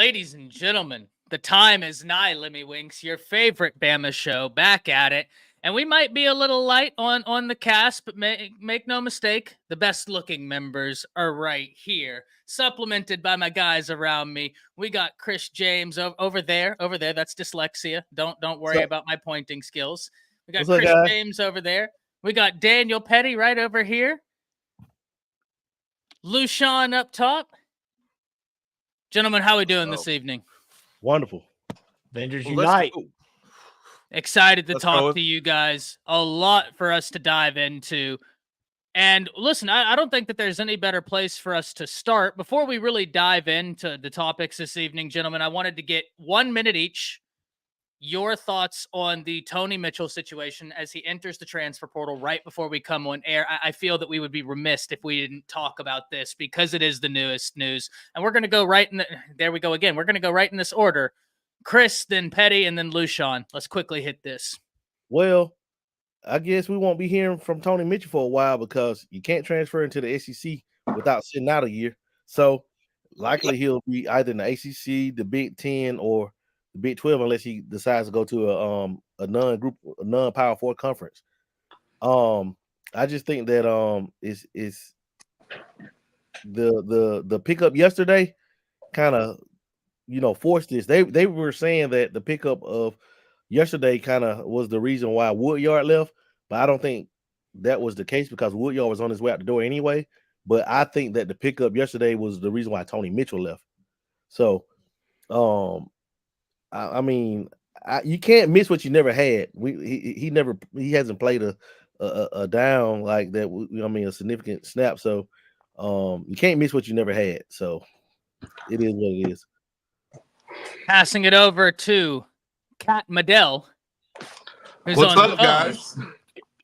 Ladies and gentlemen, the time is nigh, Lemmy Winks, your favorite Bama show, back at it. And we might be a little light on the cast, but make no mistake, the best-looking members are right here, supplemented by my guys around me. We got Chris James over there. That's dyslexia. Don't worry about my pointing skills. We got Chris James over there. We got Daniel Petty right over here. Lushawn up top. Gentlemen, how are we doing this evening? Wonderful. Avengers Unite. Excited to talk to you guys. A lot for us to dive into. And listen, I don't think that there's any better place for us to start. Before we really dive into the topics this evening, gentlemen, I wanted to get 1 minute each. Your thoughts on the Tony Mitchell situation as he enters the transfer portal right before we come on air. I feel that we would be remiss if we didn't talk about this because it is the newest news. And we're going to go right in there we go again. We're going to go right in this order. Chris, then Petty, and then Lushawn. Let's quickly hit this. Well, I guess we won't be hearing from Tony Mitchell for a while because you can't transfer into the SEC without sitting out a year. So likely he'll be either in the ACC, the Big Ten, or the Big 12 unless he decides to go to a non-Power 4 conference. I just think that is the pickup yesterday kind of forced this. They were saying that the pickup of yesterday kind of was the reason why Woodyard left, but I don't think that was the case because Woodyard was on his way out the door anyway. But I think that the pickup yesterday was the reason why Tony Mitchell left. So I mean, you can't miss what you never had. He hasn't played a down like that. I mean, a significant snap. So you can't miss what you never had. So it is what it is. Passing it over to Kat Medell. What's up, guys?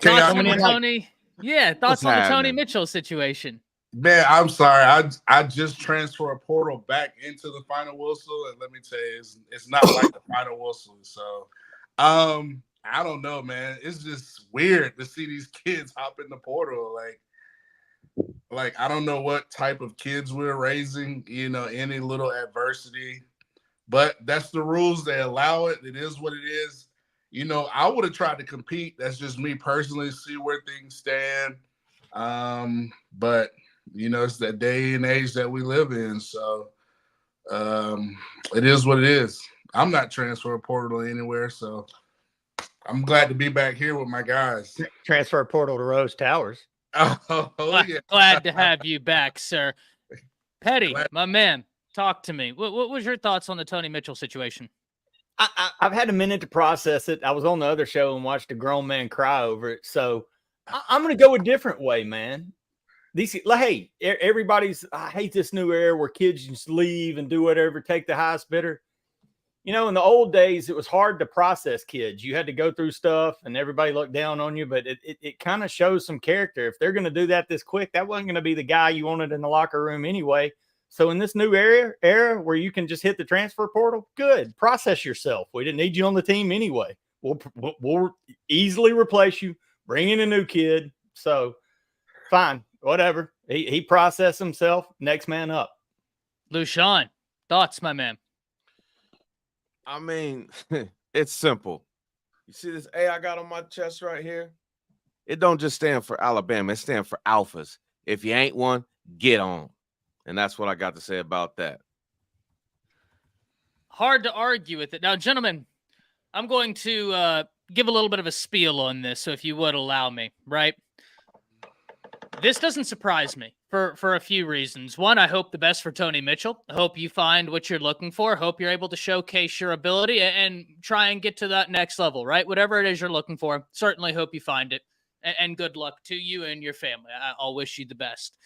Thoughts on the Tony Mitchell situation? Man, I'm sorry. I just transferred a portal back into the final whistle, and let me tell you, it's not like the final whistle. So, I don't know, man. It's just weird to see these kids hop in the portal. Like I don't know what type of kids we're raising. Any little adversity, but that's the rules. They allow it. It is what it is. I would have tried to compete. That's just me personally. See where things stand. But it's that day and age that we live in. So it is what it is. I'm not transfer portal anywhere. So I'm glad to be back here with my guys. Transfer portal to Rose Towers. Oh, yeah. Glad to have you back, sir. Petty, my man, talk to me. What was your thoughts on the Tony Mitchell situation? I've had a minute to process it. I was on the other show and watched a grown man cry over it. So I'm going to go a different way, man. I hate this new era where kids just leave and do whatever, take the highest bidder. In the old days, it was hard to process kids. You had to go through stuff and everybody looked down on you, but it kind of shows some character. If they're going to do that this quick, that wasn't going to be the guy you wanted in the locker room anyway. So in this new era where you can just hit the transfer portal, good, process yourself. We didn't need you on the team anyway. We'll easily replace you, bring in a new kid. So fine. Whatever. He processed himself. Next man up. Lushawn, thoughts, my man? I mean, it's simple. You see this A I got on my chest right here? It don't just stand for Alabama. It stands for alphas. If you ain't one, get on. And that's what I got to say about that. Hard to argue with it. Now, gentlemen, I'm going to give a little bit of a spiel on this, so if you would allow me, right? This doesn't surprise me for a few reasons. One, I hope the best for Tony Mitchell. I hope you find what you're looking for. Hope you're able to showcase your ability and try and get to that next level, right? Whatever it is you're looking for, certainly hope you find it. And good luck to you and your family. I'll wish you the best.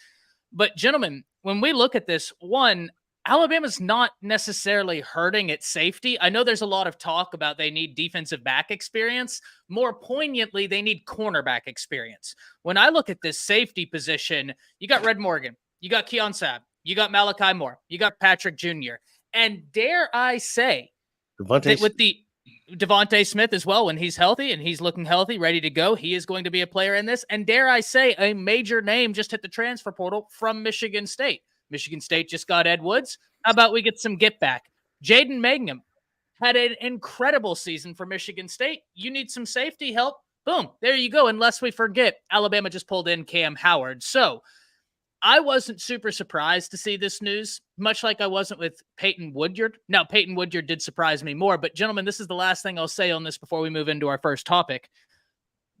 But gentlemen, when we look at this, one, Alabama's not necessarily hurting at safety. I know there's a lot of talk about they need defensive back experience. More poignantly, they need cornerback experience. When I look at this safety position, you got Red Morgan, you got Keon Sabb, you got Malachi Moore, you got Patrick Jr., and dare I say, that with the Devontae Smith as well, when he's healthy and he's looking healthy, ready to go, he is going to be a player in this. And dare I say, a major name just hit the transfer portal from Michigan State. Michigan State just got Ed Woods. How about we get some get back? Jaden Mangum had an incredible season for Michigan State. You need some safety help. Boom, there you go. Unless we forget, Alabama just pulled in Cam Howard. So I wasn't super surprised to see this news, much like I wasn't with Peyton Woodyard. Now, Peyton Woodyard did surprise me more, but gentlemen, this is the last thing I'll say on this before we move into our first topic.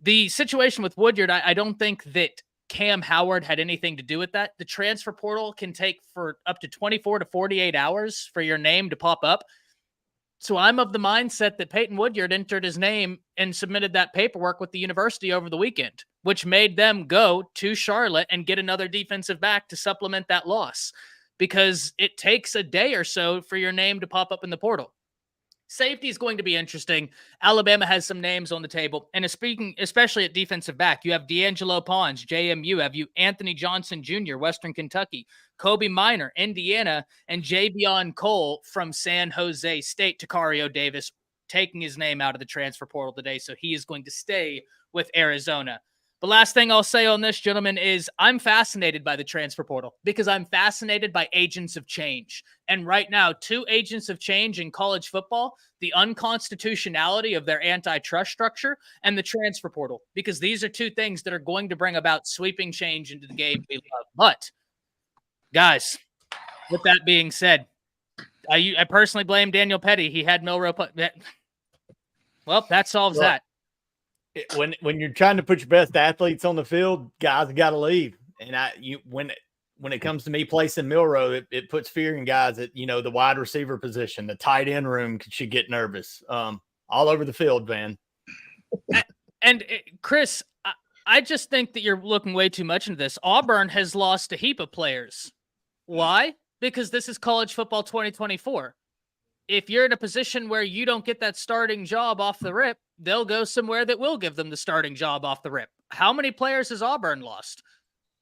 The situation with Woodyard, I don't think that Cam Howard had anything to do with that. The transfer portal can take for up to 24 to 48 hours for your name to pop up. So I'm of the mindset that Peyton Woodyard entered his name and submitted that paperwork with the university over the weekend, which made them go to Charlotte and get another defensive back to supplement that loss, because it takes a day or so for your name to pop up in the portal. Safety is going to be interesting. Alabama has some names on the table. And speaking, especially at defensive back, you have D'Angelo Pons, JMU. Have you Anthony Johnson Jr., Western Kentucky, Kobe Minor, Indiana, and Javion Cole from San Jose State. Takario Davis taking his name out of the transfer portal today, so he is going to stay with Arizona. The last thing I'll say on this, gentlemen, is I'm fascinated by the transfer portal because I'm fascinated by agents of change. And right now, 2 agents of change in college football, the unconstitutionality of their antitrust structure and the transfer portal, because these are 2 things that are going to bring about sweeping change into the game we love. But, guys, with that being said, I personally blame Daniel Petty. He had Milroe. Well, that solves that. When you're trying to put your best athletes on the field, guys got to leave. And when it comes to me placing Milroe, it puts fear in guys at, the wide receiver position, the tight end room should get nervous. All over the field, man. And Chris, I just think that you're looking way too much into this. Auburn has lost a heap of players. Why? Because this is college football 2024. If you're in a position where you don't get that starting job off the rip, they'll go somewhere that will give them the starting job off the rip. How many players has Auburn lost?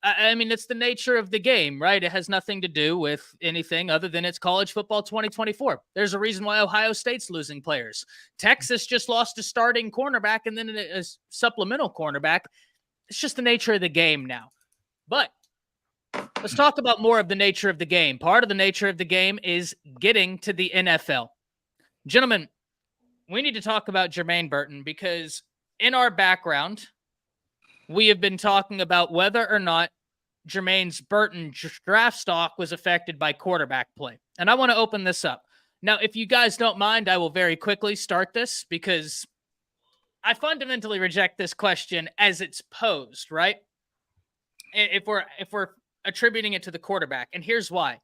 I mean, it's the nature of the game, right? It has nothing to do with anything other than it's college football 2024. There's a reason why Ohio State's losing players. Texas just lost a starting cornerback and then a supplemental cornerback. It's just the nature of the game now. But let's talk about more of the nature of the game. Part of the nature of the game is getting to the NFL. Gentlemen, we need to talk about Jermaine Burton because in our background, we have been talking about whether or not Jermaine's Burton draft stock was affected by quarterback play. And I want to open this up. Now, if you guys don't mind, I will very quickly start this because I fundamentally reject this question as it's posed, right? If we're attributing it to the quarterback. And here's why.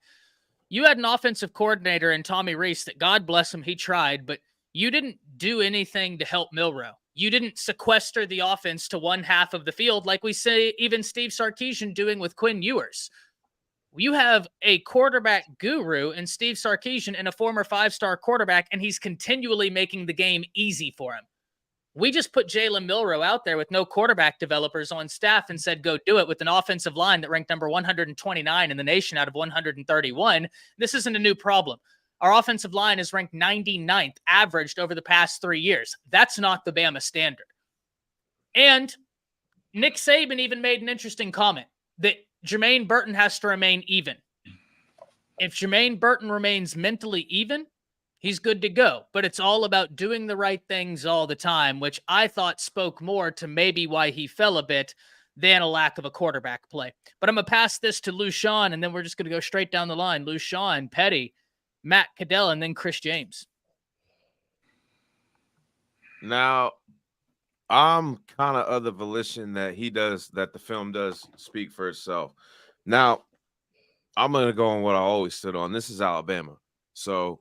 You had an offensive coordinator in Tommy Rees that, God bless him, he tried, but you didn't do anything to help Milroe. You didn't sequester the offense to one half of the field like we see even Steve Sarkisian doing with Quinn Ewers. You have a quarterback guru in Steve Sarkisian and a former 5-star quarterback, and he's continually making the game easy for him. We just put Jalen Milroe out there with no quarterback developers on staff and said, go do it with an offensive line that ranked number 129 in the nation out of 131. This isn't a new problem. Our offensive line is ranked 99th, averaged over the past 3 years. That's not the Bama standard. And Nick Saban even made an interesting comment that Jermaine Burton has to remain even. If Jermaine Burton remains mentally even, he's good to go. But it's all about doing the right things all the time, which I thought spoke more to maybe why he fell a bit than a lack of a quarterback play. But I'm going to pass this to Lushawn, and then we're just going to go straight down the line. Lushawn, Petty, Matt Cadell, and then Chris James. Now, I'm kind of the volition that the film does speak for itself. Now, I'm going to go on what I always stood on. This is Alabama. So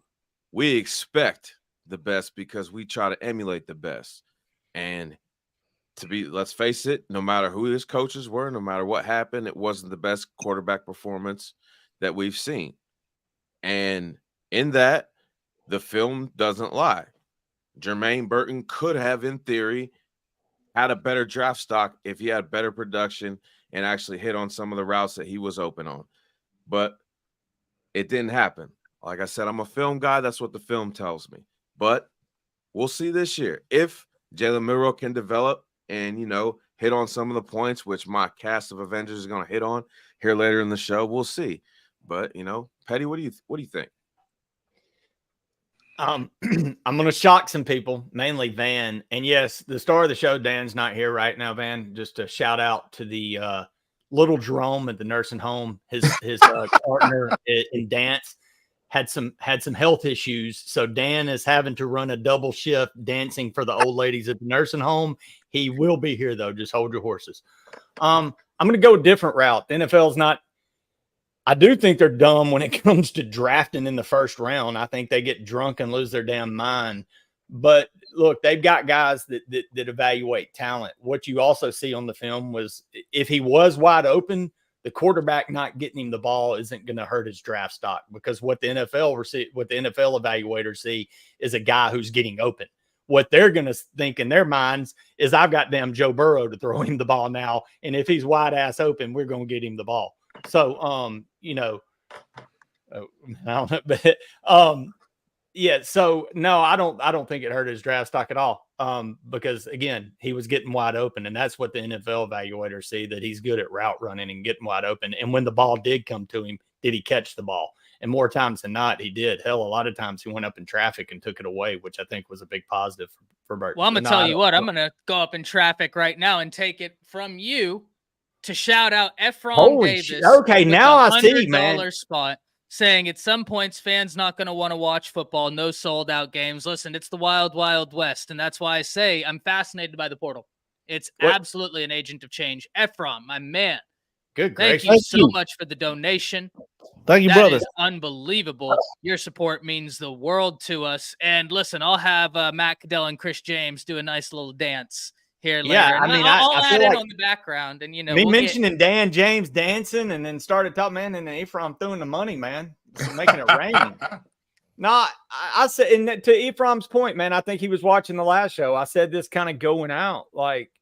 we expect the best because we try to emulate the best. And let's face it, no matter who his coaches were, no matter what happened, it wasn't the best quarterback performance that we've seen. And in that, the film doesn't lie. Jermaine Burton could have, in theory, had a better draft stock if he had better production and actually hit on some of the routes that he was open on. But it didn't happen. Like I said, I'm a film guy. That's what the film tells me. But we'll see this year. If Jalen Milroe can develop and, hit on some of the points, which my cast of Avengers is going to hit on here later in the show, we'll see. But, Petty, what do you think? I'm going to shock some people, mainly Van. And yes, the star of the show, Dan's not here right now, Van. Just a shout out to the little Jerome at the nursing home. His partner in dance had some health issues. So Dan is having to run a double shift dancing for the old ladies at the nursing home. He will be here, though. Just hold your horses. I'm going to go a different route. The NFL's not. I do think they're dumb when it comes to drafting in the first round. I think they get drunk and lose their damn mind. But look, they've got guys that evaluate talent. What you also see on the film was if he was wide open, the quarterback not getting him the ball isn't going to hurt his draft stock, because what the NFL evaluators see is a guy who's getting open. What they're going to think in their minds is, I've got damn Joe Burrow to throw him the ball now, and if he's wide ass open, we're going to get him the ball. So, I don't know, but, yeah. So no, I don't think it hurt his draft stock at all. Because again, he was getting wide open, and that's what the NFL evaluators see, that he's good at route running and getting wide open. And when the ball did come to him, did he catch the ball? And more times than not, he did. Hell, a lot of times he went up in traffic and took it away, which I think was a big positive for Burton. Well, I'm going to tell you what, I'm going to go up in traffic right now and take it from you to shout out Ephraim Davis. Okay, now I see, man. $100 spot saying at some points fans not going to want to watch football, no sold out games. Listen, it's the wild, wild west. And that's why I say I'm fascinated by the portal. It's absolutely an agent of change. Ephraim, my man. Good gracious. Thank you so much for the donation. Thank you, That brother. is unbelievable. Your support means the world to us. And listen, I'll have Matt Caddell and Chris James do a nice little dance here later. Yeah, I mean, I'll I add feel it like on the background, and me mentioning Dan James dancing, and then started talking, man, and then Ephraim throwing the money, man, so making it rain. No, I said, and to Ephraim's point, man, I think he was watching the last show. I said this kind of going out, like,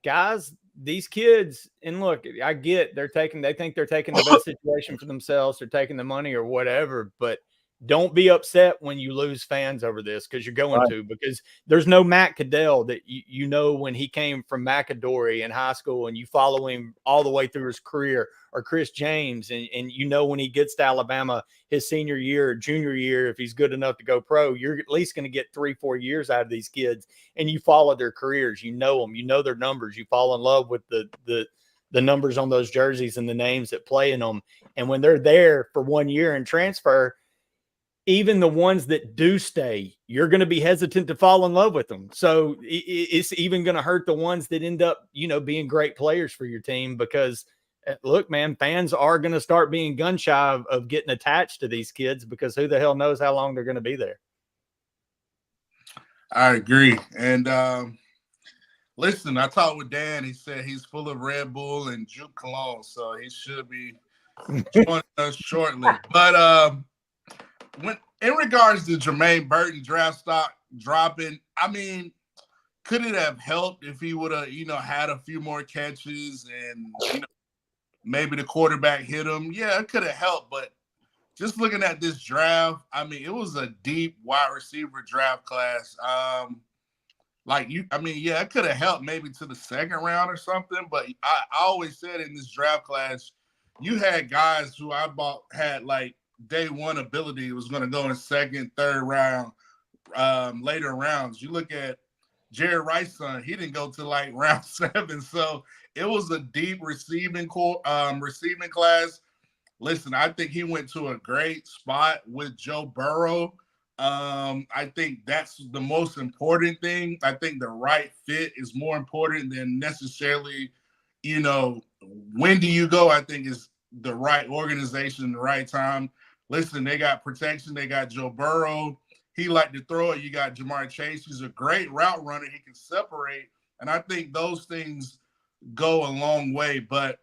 guys, these kids, and look, I get they think they're taking the best situation for themselves, they're taking the money or whatever, but don't be upset when you lose fans over this, because you're going to, because there's no Matt Caddell that you know when he came from McAdory in high school and you follow him all the way through his career, or Chris James, and you know when he gets to Alabama his senior year or junior year, if he's good enough to go pro, you're at least going to get 3-4 years out of these kids, and you follow their careers, you know them, you know their numbers, you fall in love with the numbers on those jerseys and the names that play in them, and when they're there for 1 year and transfer, even the ones that do stay, you're going to be hesitant to fall in love with them. So it's even going to hurt the ones that end up, being great players for your team, because look, man, fans are going to start being gun shy of getting attached to these kids, because who the hell knows how long they're going to be there. I agree. And listen, I talked with Dan. He said he's full of Red Bull and Juke Cologne, so he should be joining us shortly. But when in regards to Jermaine Burton draft stock dropping, I mean, could it have helped if he would have, had a few more catches and maybe the quarterback hit him? Yeah, it could have helped. But just looking at this draft, I mean, it was a deep wide receiver draft class. It could have helped maybe to the second round or something. But I always said in this draft class, you had guys who I bought had like day one ability, was going to go in second, third round, later rounds. You look at Jerry Rice's son, he didn't go to like round 7. So it was a deep receiving class. Listen, I think he went to a great spot with Joe Burrow. I think that's the most important thing. I think the right fit is more important than necessarily, when do you go? I think is the right organization, the right time. Listen, they got protection. They got Joe Burrow. He liked to throw it. You got Jamar Chase. He's a great route runner. He can separate. And I think those things go a long way. But,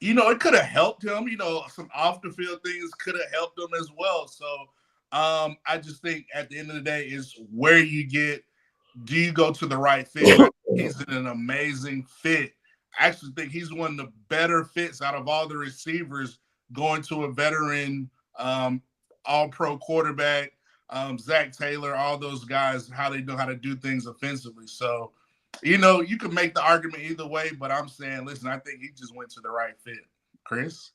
it could have helped him. Some off-the-field things could have helped him as well. So I just think at the end of the day is where you get, do you go to the right fit? He's an amazing fit. I actually think he's one of the better fits out of all the receivers, going to a veteran all-pro quarterback, Zach Taylor, all those guys, how they know how to do things offensively. So, you can make the argument either way, but I'm saying, listen, I think he just went to the right fit. Chris?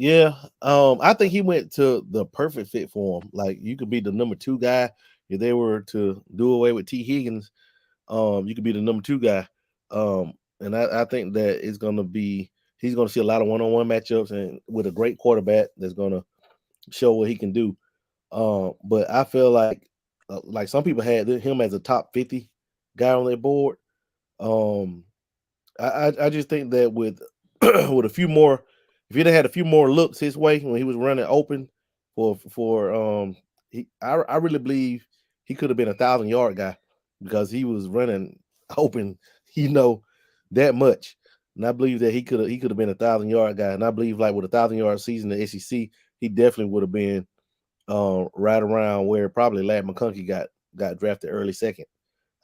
Yeah, I think he went to the perfect fit for him. Like you could be the number 2 guy if they were to do away with T. Higgins. You could be the number 2 guy. And I think that he's gonna see a lot of one-on-one matchups and with a great quarterback that's gonna show what he can do. But I feel like some people had him as a top 50 guy on their board. Um, I just think that with with a few more, if he'd have had a few more looks his way when he was running open I really believe he could have been 1,000-yard guy because he was running open, that much. And I believe that he could have been 1,000-yard guy. And I believe like with a 1,000-yard season in the SEC, he definitely would have been right around where probably Ladd McConkey got drafted early second.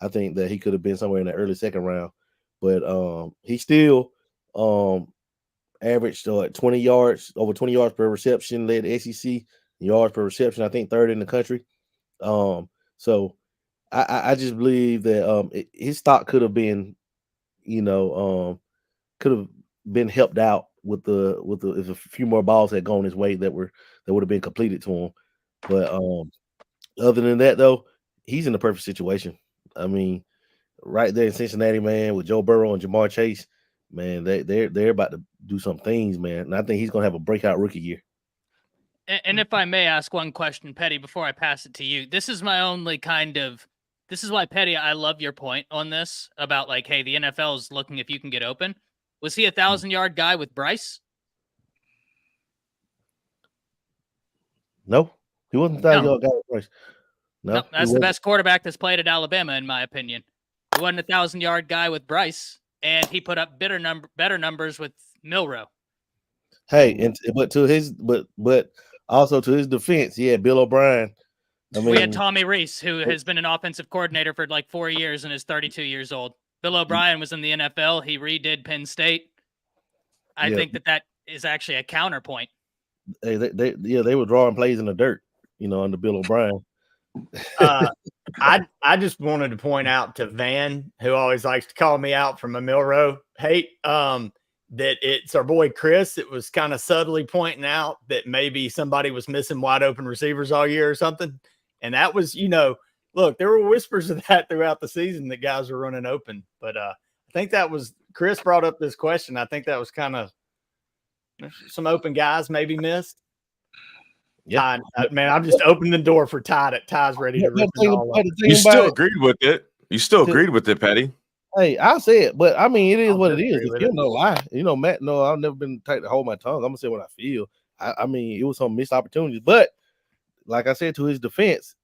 I think that he could have been somewhere in the early second round, but he still averaged 20 yards, over 20 yards per reception, led the SEC yards per reception. I think third in the country. So I just believe that his stock could have been, could have been helped out with the if a few more balls had gone his way that would have been completed to him. But other than that, though, he's in the perfect situation. I mean, right there in Cincinnati, man, with Joe Burrow and Jamar Chase, man, they're about to do some things, man. And I think he's gonna have a breakout rookie year. And if I may ask one question, Petty, before I pass it to you, this is my only this is why, Petty, I love your point on this about like, hey, the NFL is looking if you can get open. Was he 1,000-yard guy with Bryce? No, he wasn't 1,000-yard guy with Bryce. No, that's the best quarterback that's played at Alabama, in my opinion. He wasn't 1,000-yard guy with Bryce, and he put up better numbers with Milroe. Hey, but also to his defense, he had Bill O'Brien. We had Tommy Reese, who has been an offensive coordinator for like 4 years and is 32 years old. Bill O'Brien was in the NFL. He redid Penn State. I think that is actually a counterpoint. Hey, they were drawing plays in the dirt, under Bill O'Brien. I just wanted to point out to Van, who always likes to call me out from a Milroe hate, that it's our boy Chris. It was kind of subtly pointing out that maybe somebody was missing wide open receivers all year or something. And that was, look, there were whispers of that throughout the season that guys were running open. But I think that was Chris brought up this question. I think that was kind of some open guys maybe missed. Yeah, man, I'm just opening the door for Ty. Ty's ready to rip it all up. You still agreed with it. You still agreed with it, Petty. Hey, I'll say it, but I mean, it is what it is. If you're no lie, Matt, no, I've never been tight to hold my tongue. I'm gonna say what I feel. I mean, it was some missed opportunities, but like I said, to his defense,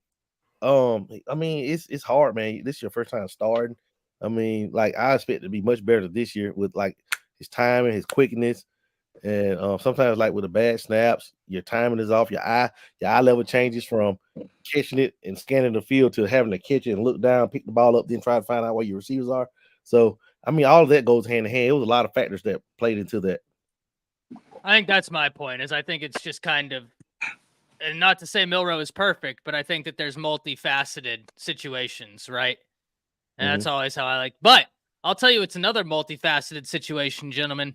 I mean, it's hard, man. This is your first time starting. I mean, like I expect to be much better this year with like his timing, his quickness, and sometimes like with the bad snaps, your timing is off. Your eye level changes from catching it and scanning the field to having to catch it and look down, pick the ball up, then try to find out where your receivers are. So, I mean, all of that goes hand in hand. It was a lot of factors that played into that. I think that's my point, is I think it's just kind of, and not to say Milroe is perfect, but I think that there's multifaceted situations, right? And that's always how I like. But I'll tell you, it's another multifaceted situation, gentlemen.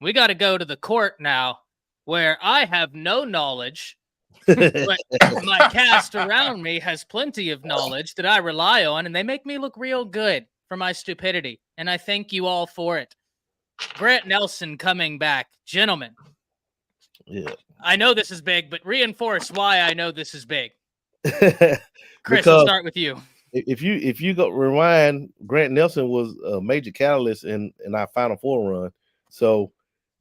We got to go to the court now where I have no knowledge, but my cast around me has plenty of knowledge that I rely on, and they make me look real good for my stupidity. And I thank you all for it. Grant Nelson coming back. Gentlemen. Yeah. I know this is big, but reinforce why I know this is big. Chris, I'll start with you. If you go rewind, Grant Nelson was a major catalyst in our Final Four run. So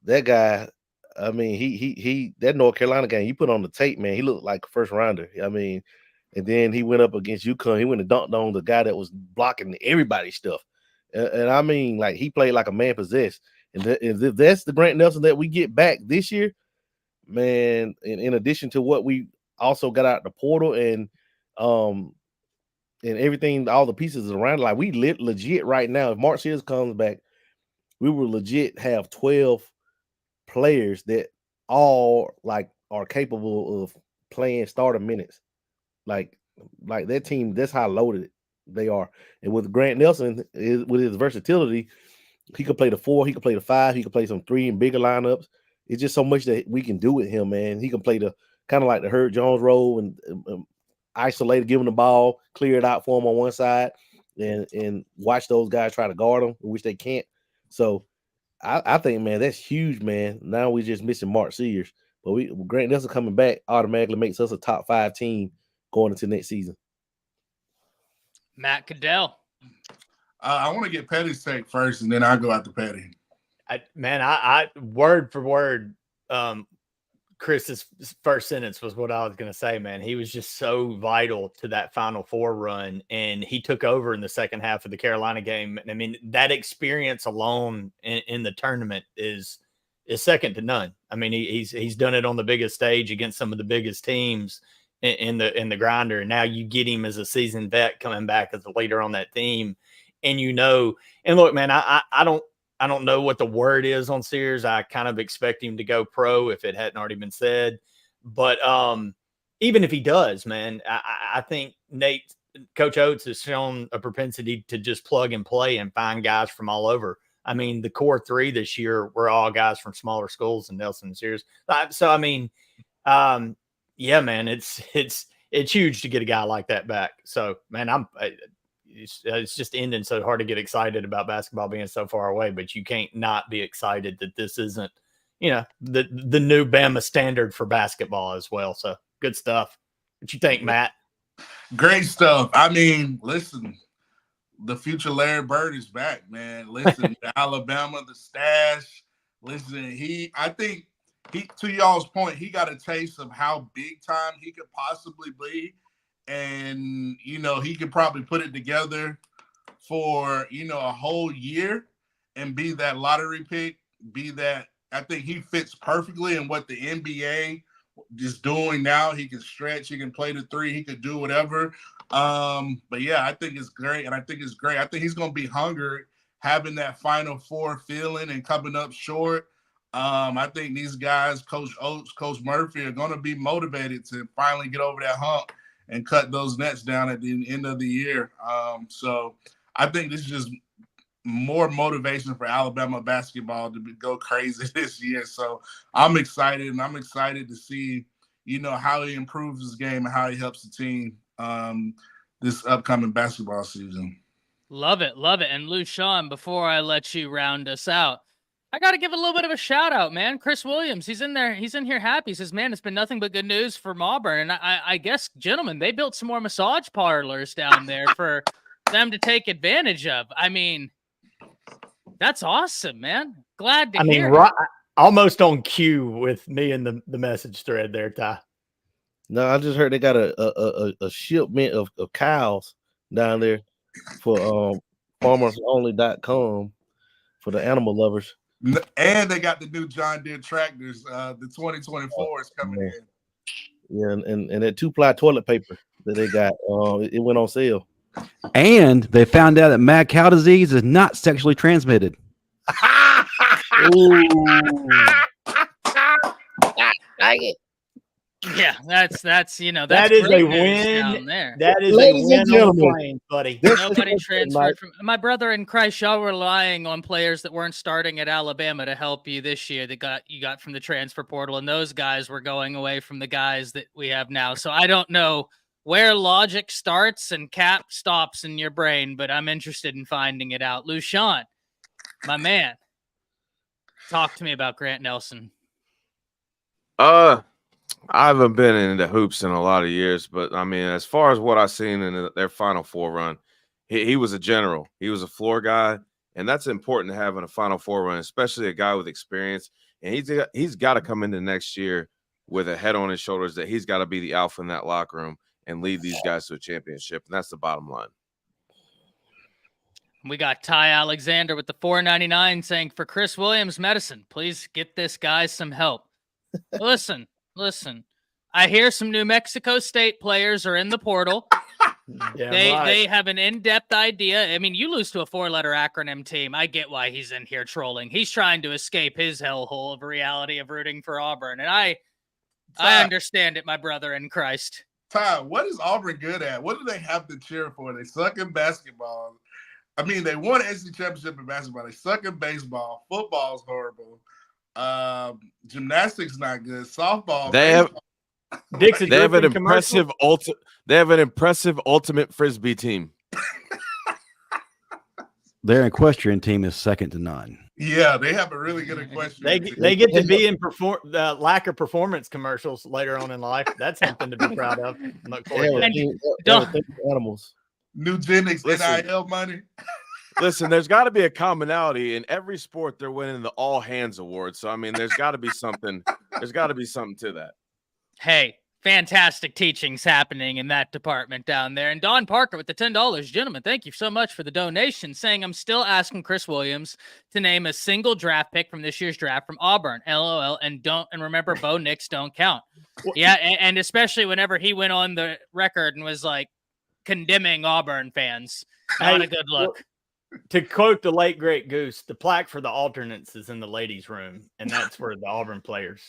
that guy, I mean, he that North Carolina game, you put on the tape, man, he looked like a first rounder. I mean, and then he went up against UConn. He went and dunked on the guy that was blocking everybody's stuff. And I mean, like he played like a man possessed. And if that's the Grant Nelson that we get back this year, man, in addition to what we also got out the portal and everything, all the pieces around, like we legit right now, if Mark Sears comes back, we will legit have 12 players that all like are capable of playing starter minutes. Like that team, that's how loaded they are. And with Grant Nelson, with his versatility, he could play the 4, he could play the 5, he could play some 3 and bigger lineups. it's just so much that we can do with him, man. He can play the kind of like the Herb Jones role and isolate it, give him the ball, clear it out for him on one side, and watch those guys try to guard him, which they can't. So I think, man, that's huge, man. Now we're just missing Mark Sears. But Grant Nelson coming back automatically makes us a top 5 team going into next season. Matt Caddell. I want to get Petty's take first, and then I'll go out to Petty. I word for word, Chris's first sentence was what I was going to say, man. He was just so vital to that Final Four run, and he took over in the second half of the Carolina game. I mean, that experience alone in the tournament is second to none. I mean, he's done it on the biggest stage against some of the biggest teams in the grinder, and now you get him as a seasoned vet coming back as a leader on that team, and and look, man, I don't know what the word is on Sears. I kind of expect him to go pro if it hadn't already been said. But even if he does, man, I think Coach Oates has shown a propensity to just plug and play and find guys from all over. I mean, the core 3 this year were all guys from smaller schools and Nelson and Sears. So, I mean, yeah, man, it's huge to get a guy like that back. So, man, it's just ending so hard to get excited about basketball being so far away, but you can't not be excited that this isn't, the new Bama standard for basketball as well. So good stuff. What you think, Matt? Great stuff. I mean, listen, the future Larry Bird is back, man. Listen, the Alabama, the stash. Listen, I think to y'all's point, he got a taste of how big time he could possibly be. And, he could probably put it together for, a whole year and be that lottery pick, I think he fits perfectly in what the NBA is doing now. He can stretch, he can play the 3, he could do whatever. But yeah, I think it's great. And I think it's great. I think he's going to be hungry, having that Final Four feeling and coming up short. I think these guys, Coach Oates, Coach Murphy, are going to be motivated to finally get over that hump and cut those nets down at the end of the year. So I think this is just more motivation for Alabama basketball to go crazy this year. So I'm excited, and I'm excited to see, how he improves his game and how he helps the team this upcoming basketball season. Love it. Love it. And Lushawn, before I let you round us out, I got to give a little bit of a shout out, man. Chris Williams, he's in there. He's in here happy. He says, man, it's been nothing but good news for Auburn. And I guess, gentlemen, they built some more massage parlors down there for them to take advantage of. I mean, that's awesome, man. Glad to hear. Right, almost on cue with me in the message thread there, Ty. No, I just heard they got a shipment of cows down there for farmersonly.com for the animal lovers. And they got the new John Deere tractors. The 2024 is coming in. Yeah, and that 2-ply toilet paper that they got, it went on sale. And they found out that mad cow disease is not sexually transmitted. Yeah, that's that is a win down there. That is Ladies a and win on the gentlemen, plane, buddy. Nobody transferred from my brother in Christ. Y'all were relying on players that weren't starting at Alabama to help you this year. That you got from the transfer portal, and those guys were going away from the guys that we have now. So I don't know where logic starts and cap stops in your brain, but I'm interested in finding it out. Lushawn, my man, talk to me about Grant Nelson. I haven't been into hoops in a lot of years, but I mean, as far as what I've seen in their Final Four run, he was a general. He was a floor guy, and that's important to have in a Final Four run, especially a guy with experience. And he's got to come into next year with a head on his shoulders that he's got to be the alpha in that locker room and lead these guys to a championship. And that's the bottom line. We got Ty Alexander with the $4.99 saying, for Chris Williams medicine, please get this guy some help. Listen. I hear some New Mexico State players are in the portal. They have an in-depth idea. I mean, you lose to a 4-letter acronym team. I get why he's in here trolling. He's trying to escape his hellhole of reality of rooting for Auburn. And I understand it, my brother in Christ. Ty, what is Auburn good at? What do they have to cheer for? They suck in basketball. I mean, they won an SEC championship in basketball. They suck in baseball. Football's horrible. Gymnastics not good. Softball. They have Dixie they have an Griffin commercial? impressive ultimate frisbee team. Their equestrian team is second to none. Yeah, they have a really good equestrian. They get to be in lack of performance commercials later on in life. That's something to be proud of. Look forward to. Animals. Nugenics, Listen. NIL money. Listen, there's got to be a commonality in every sport. They're winning the All Hands Award. So I mean, there's got to be something. There's got to be something to that. Hey, fantastic teachings happening in that department down there. And Don Parker with the $10. Gentlemen, thank you so much for the donation, saying I'm still asking Chris Williams to name a single draft pick from this year's draft from Auburn. LOL. And remember, Bo Nix don't count. Yeah, and especially whenever he went on the record and was like condemning Auburn fans. Not a good look. To quote the late great Goose, the plaque for the alternates is in the ladies' room, and that's where the Auburn players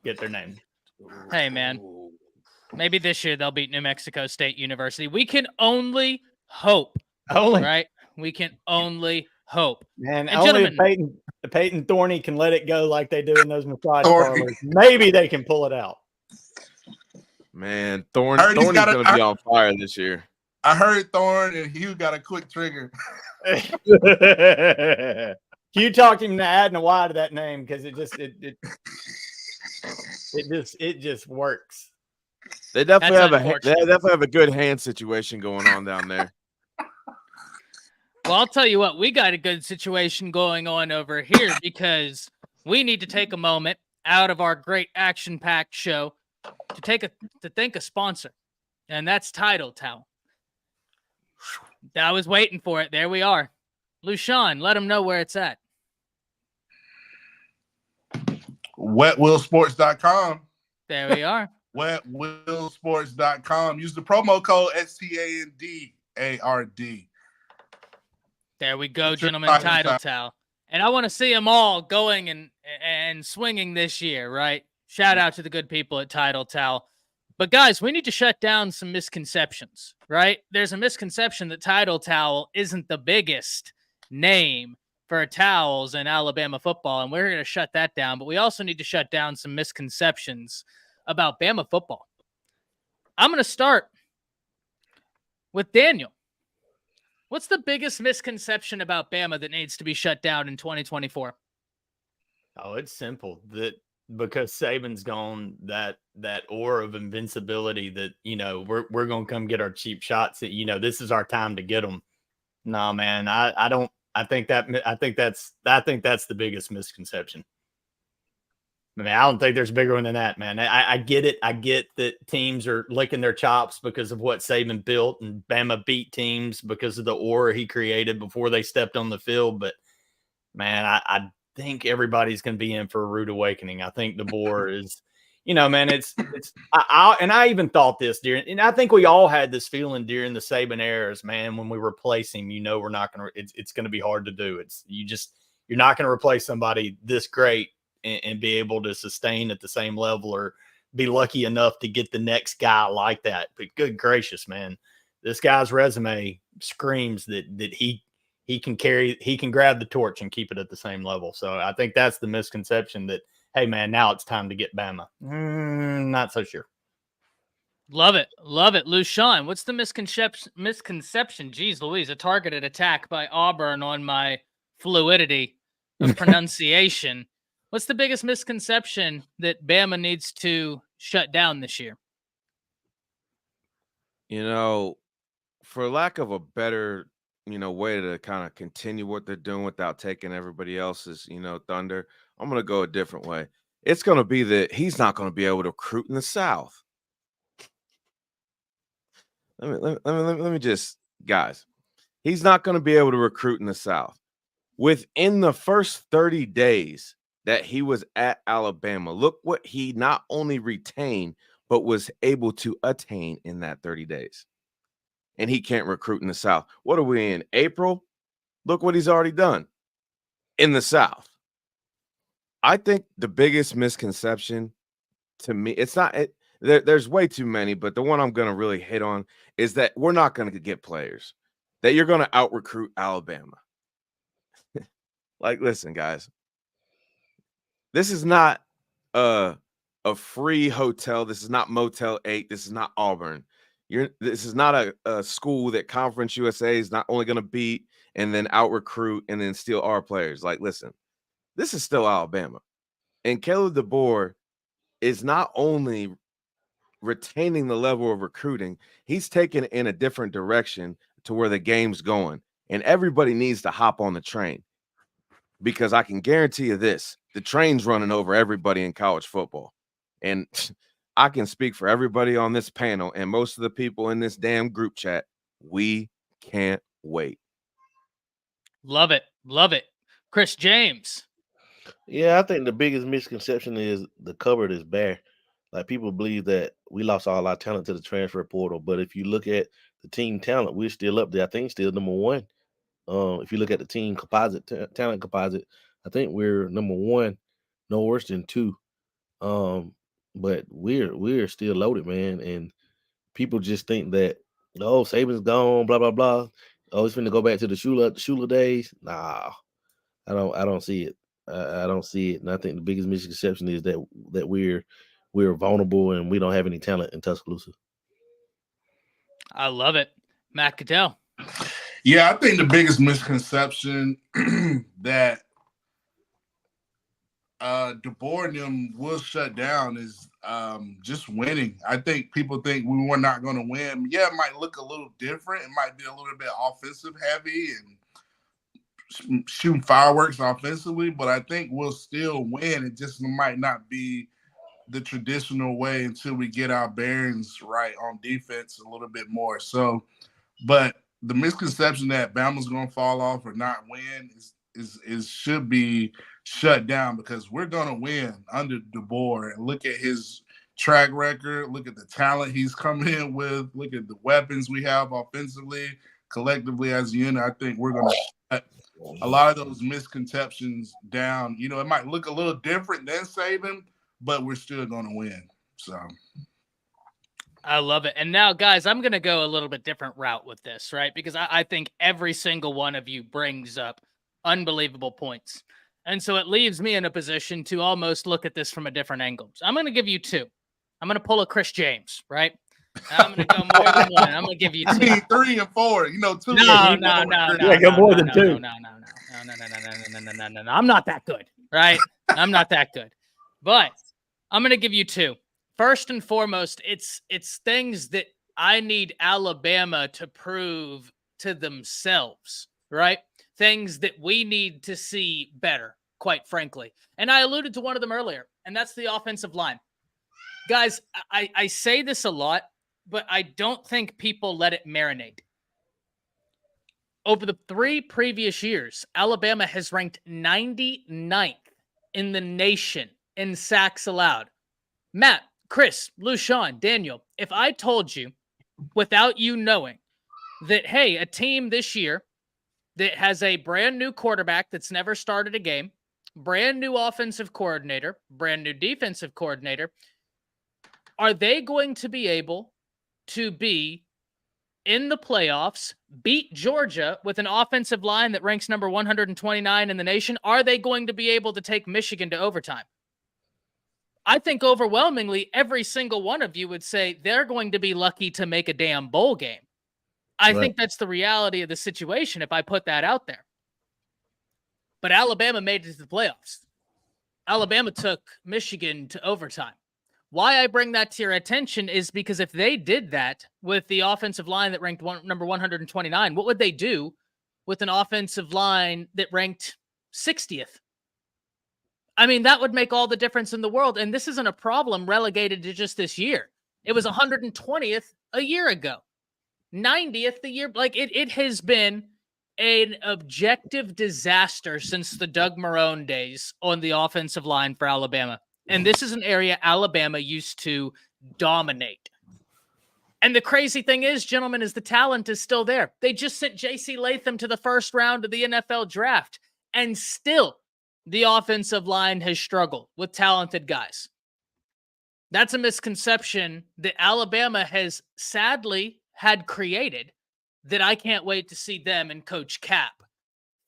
get their name. Hey, man. Maybe this year they'll beat New Mexico State University. We can only hope. Right? We can only hope. Man, and only if Peyton Thorny can let it go like they do in those massage parlors. Maybe they can pull it out. Man, Thorny's going to be on fire this year. I heard Thorne and Hugh got a quick trigger. Hugh talked him to adding a Y to that name because it just works. They definitely have a good hand situation going on down there. Well, I'll tell you what, we got a good situation going on over here because we need to take a moment out of our great action-packed show to thank a sponsor, and that's Tidal Towel. I was waiting for it. There we are. Lushawn, let them know where it's at. WetWillSports.com. There we are. WetWillSports.com. Use the promo code STANDARD. There we go, gentlemen. Tidal Towel. And I want to see them all going and swinging this year, right? Shout out to the good people at Tidal Towel. But guys, we need to shut down some misconceptions, right? There's a misconception that Tidal Towel isn't the biggest name for towels in Alabama football, and we're going to shut that down. But we also need to shut down some misconceptions about Bama football. I'm going to start with Daniel. What's the biggest misconception about Bama that needs to be shut down in 2024? Oh, it's simple. That because Saban's gone, that aura of invincibility that, we're going to come get our cheap shots that, this is our time to get them. No, man, I think that's the biggest misconception. I mean, I don't think there's a bigger one than that, man. I get it. I get that teams are licking their chops because of what Saban built, and Bama beat teams because of the aura he created before they stepped on the field. But man, I think everybody's going to be in for a rude awakening. I think DeBoer is, man, I even thought this and I think we all had this feeling during the Saban eras, man, when we replace him, we're not going to, it's going to be hard to do. You're not going to replace somebody this great and be able to sustain at the same level or be lucky enough to get the next guy like that. But good gracious, man, this guy's resume screams that he can grab the torch and keep it at the same level. So I think that's the misconception that, hey, man, now it's time to get Bama. Not so sure. Love it. Love it. Lushawn, what's the misconception? Geez Louise, a targeted attack by Auburn on my fluidity of pronunciation. What's the biggest misconception that Bama needs to shut down this year? For lack of a better way to kind of continue what they're doing without taking everybody else's, thunder, I'm going to go a different way. It's going to be that he's not going to be able to recruit in the South. Let me just, guys, he's not going to be able to recruit in the South. Within the first 30 days that he was at Alabama, look what he not only retained, but was able to attain in that 30 days. And he can't recruit in the South. What are we in, April? Look what he's already done in the South. I think the biggest misconception to me, there's way too many, but the one I'm going to really hit on is that we're not going to get players, that you're going to out-recruit Alabama. Listen, guys, This is not a free hotel. This is not Motel 8. This is not Auburn. This is not a school that Conference USA is not only going to beat and then out recruit and then steal our players. Like, listen, this is still Alabama. And Caleb DeBoer is not only retaining the level of recruiting, he's taken it in a different direction to where the game's going. And everybody needs to hop on the train, because I can guarantee you this: the train's running over everybody in college football. And I can speak for everybody on this panel and most of the people in this damn group chat. We can't wait. Love it. Love it. Chris James. Yeah, I think the biggest misconception is the cupboard is bare. Like, people believe that we lost all our talent to the transfer portal, but if you look at the team talent, we're still up there. I think still number one. If you look at the team composite, talent composite, I think we're number one, no worse than two. But we're still loaded, man. And people just think that, oh, Saban's gone, blah blah blah. Oh, he's finna go back to the Shula days. Nah, I don't see it. I don't see it. And I think the biggest misconception is that we're vulnerable and we don't have any talent in Tuscaloosa. I love it. Matt Cattell. Yeah, I think the biggest misconception that DeBoer and them will shut down is just winning. I think people think we were not going to win. Yeah, it might look a little different. It might be a little bit offensive heavy and shooting fireworks offensively, but I think we'll still win. It just might not be the traditional way until we get our bearings right on defense a little bit more. So, but the misconception that Bama's going to fall off or not win is should be shut down, because we're going to win under DeBoer. And look at his track record. Look at the talent he's coming in with. Look at the weapons we have offensively, collectively as a unit. I think we're going to shut a lot of those misconceptions down. You know, it might look a little different than Saban, but we're still going to win. So I love it. And now, guys, I'm going to go a little bit different route with this, right? Because I think every single one of you brings up unbelievable points. And so it leaves me in a position to almost look at this from a different angle. So I'm going to give you two. I'm going to pull a Chris James, right? I'm going to go more than one. I'm going to give you two. I mean 3 and 4. You know, 2. No. Yeah, go more than two. No. I'm not that good, right? I'm not that good. But I'm going to give you two. First and foremost, it's things that I need Alabama to prove to themselves, right? Things that we need to see better, quite frankly. And I alluded to one of them earlier, and that's the offensive line. Guys, I say this a lot, but I don't think people let it marinate. Over the 3 previous years, Alabama has ranked 99th in the nation in sacks allowed. Matt, Chris, Lushawn, Daniel, if I told you, without you knowing, that, hey, a team this year that has a brand new quarterback that's never started a game, brand new offensive coordinator, brand new defensive coordinator, are they going to be able to be in the playoffs, beat Georgia with an offensive line that ranks number 129 in the nation? Are they going to be able to take Michigan to overtime? I think overwhelmingly every single one of you would say they're going to be lucky to make a damn bowl game. I think that's the reality of the situation if I put that out there. But Alabama made it to the playoffs. Alabama took Michigan to overtime. Why I bring that to your attention is because if they did that with the offensive line that ranked number 129, what would they do with an offensive line that ranked 60th? I mean, that would make all the difference in the world. And this isn't a problem relegated to just this year. It was 120th a year ago, 90th the year. Like, it has been an objective disaster since the Doug Marrone days on the offensive line for Alabama. And this is an area Alabama used to dominate. And the crazy thing is, gentlemen, is the talent is still there. They just sent J.C. Latham to the first round of the NFL draft. And still, the offensive line has struggled with talented guys. That's a misconception that Alabama has sadly had created that I can't wait to see them and Coach Cap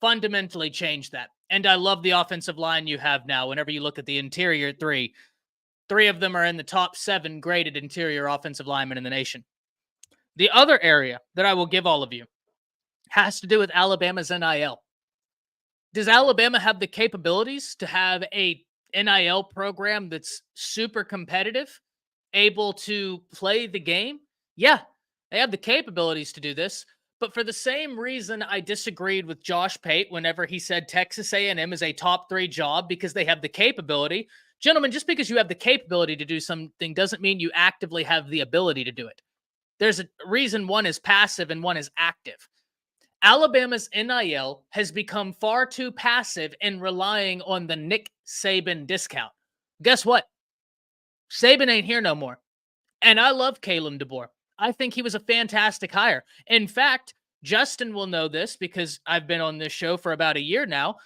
fundamentally change that. And I love the offensive line you have now. Whenever you look at the interior three of them are in the top 7 graded interior offensive linemen in the nation. The other area that I will give all of you has to do with Alabama's NIL. Does Alabama have the capabilities to have a NIL program that's super competitive, able to play the game? Yeah, they have the capabilities to do this. But for the same reason I disagreed with Josh Pate whenever he said Texas A&M is a top 3 job because they have the capability. Gentlemen, just because you have the capability to do something doesn't mean you actively have the ability to do it. There's a reason one is passive and one is active. Alabama's NIL has become far too passive in relying on the Nick Saban discount. Guess what? Saban ain't here no more. And I love Kalen DeBoer. I think he was a fantastic hire. In fact, Justin will know this because I've been on this show for about a year now.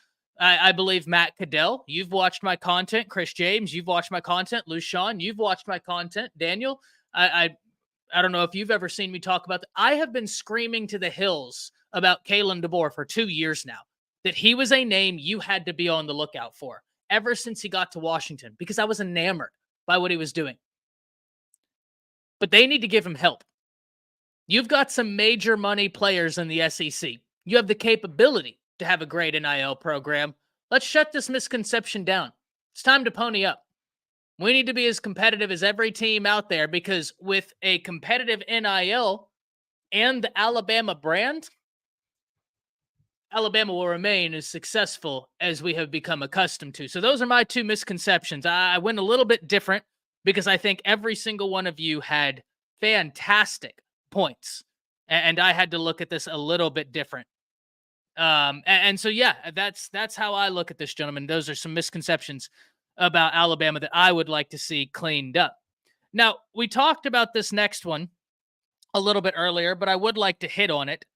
I believe Matt Caddell, you've watched my content. Chris James, you've watched my content. Lushawn, you've watched my content. Daniel, I don't know if you've ever seen me talk about that. I have been screaming to the hills about Kalen DeBoer for 2 years now, that he was a name you had to be on the lookout for ever since he got to Washington, because I was enamored by what he was doing. But they need to give him help. You've got some major money players in the SEC. You have the capability to have a great NIL program. Let's shut this misconception down. It's time to pony up. We need to be as competitive as every team out there, because with a competitive NIL and the Alabama brand, Alabama will remain as successful as we have become accustomed to. So those are my 2 misconceptions. I went a little bit different because I think every single one of you had fantastic points, and I had to look at this a little bit different. And so, yeah, that's how I look at this, gentlemen. Those are some misconceptions about Alabama that I would like to see cleaned up. Now, we talked about this next one a little bit earlier, but I would like to hit on it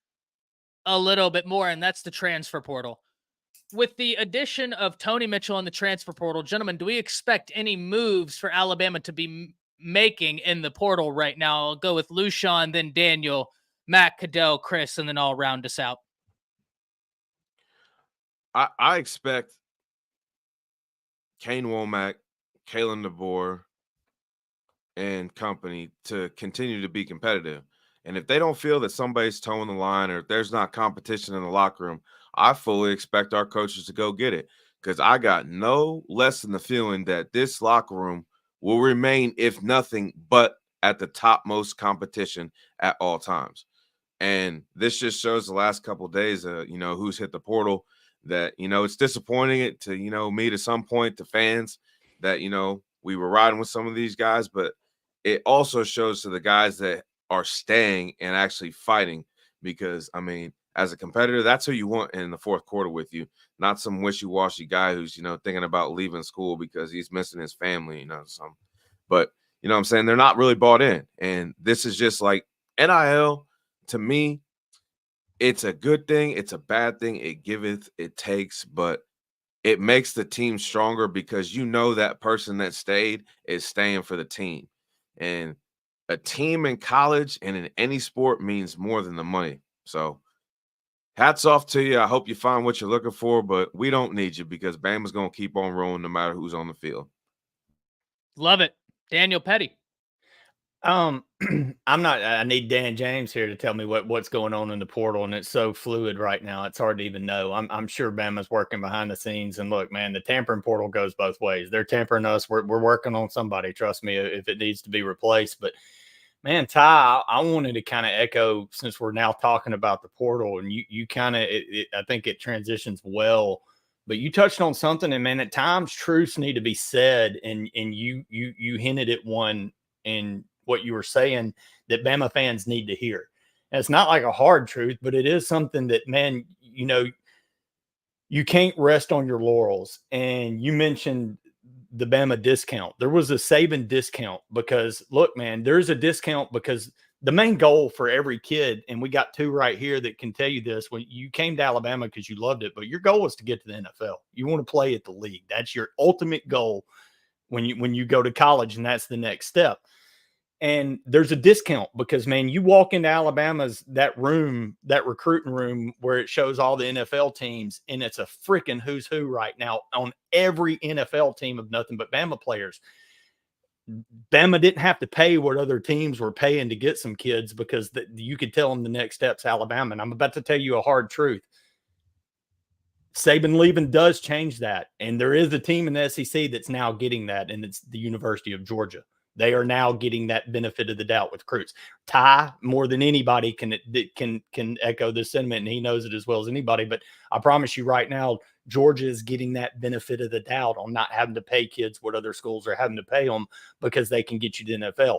a little bit more, and that's the transfer portal. With the addition of Tony Mitchell in the transfer portal, gentlemen, do we expect any moves for Alabama to be making in the portal right now? I'll go with Lushawn, then Daniel, Matt Caddell, Chris, and then I'll round us out. I expect Kane Womack, Kalen DeBoer, and company to continue to be competitive. And if they don't feel that somebody's towing the line, or if there's not competition in the locker room, I fully expect our coaches to go get it, because I got no less than the feeling that this locker room will remain, if nothing but at the topmost competition at all times. And this just shows the last couple of days, who's hit the portal, that, it's disappointing it to, me to some point, to fans, that, we were riding with some of these guys, but it also shows to the guys that are staying and actually fighting, because, as a competitor, that's who you want in the fourth quarter with you, not some wishy-washy guy who's, thinking about leaving school because he's missing his family, But, what I'm saying, they're not really bought in. And this is just like NIL, to me, it's a good thing. It's a bad thing. It giveth, it takes, but it makes the team stronger, because that person that stayed is staying for the team. And a team in college and in any sport means more than the money. So hats off to you. I hope you find what you're looking for, but we don't need you, because Bama's going to keep on rolling no matter who's on the field. Love it. Daniel Petty. I need Dan James here to tell me what's going on in the portal, and it's so fluid right now. It's hard to even know. I'm sure Bama's working behind the scenes, and look, man, the tampering portal goes both ways. They're tampering us. We're working on somebody, trust me, if it needs to be replaced. But man, Ty, I wanted to kind of echo, since we're now talking about the portal, and you kind of, I think it transitions well, but you touched on something, and man, at times truths need to be said, and you hinted at one in what you were saying that Bama fans need to hear. And it's not like a hard truth, but it is something that, man, you can't rest on your laurels. And you mentioned the Bama discount. There was a Saban discount, because look, man, there's a discount because the main goal for every kid, and we got 2 right here that can tell you this, when you came to Alabama because you loved it, but your goal is to get to the NFL. You want to play at the league. That's your ultimate goal when you go to college, and that's the next step. And there's a discount because, man, you walk into Alabama's that recruiting room where it shows all the NFL teams, and it's a freaking who's who right now on every NFL team of nothing but Bama players. Bama didn't have to pay what other teams were paying to get some kids because you could tell them the next step's Alabama. And I'm about to tell you a hard truth. Saban leaving does change that. And there is a team in the SEC that's now getting that, and it's the University of Georgia. They are now getting that benefit of the doubt with recruits. Ty, more than anybody, can echo this sentiment, and he knows it as well as anybody. But I promise you right now, Georgia is getting that benefit of the doubt on not having to pay kids what other schools are having to pay them because they can get you to the NFL.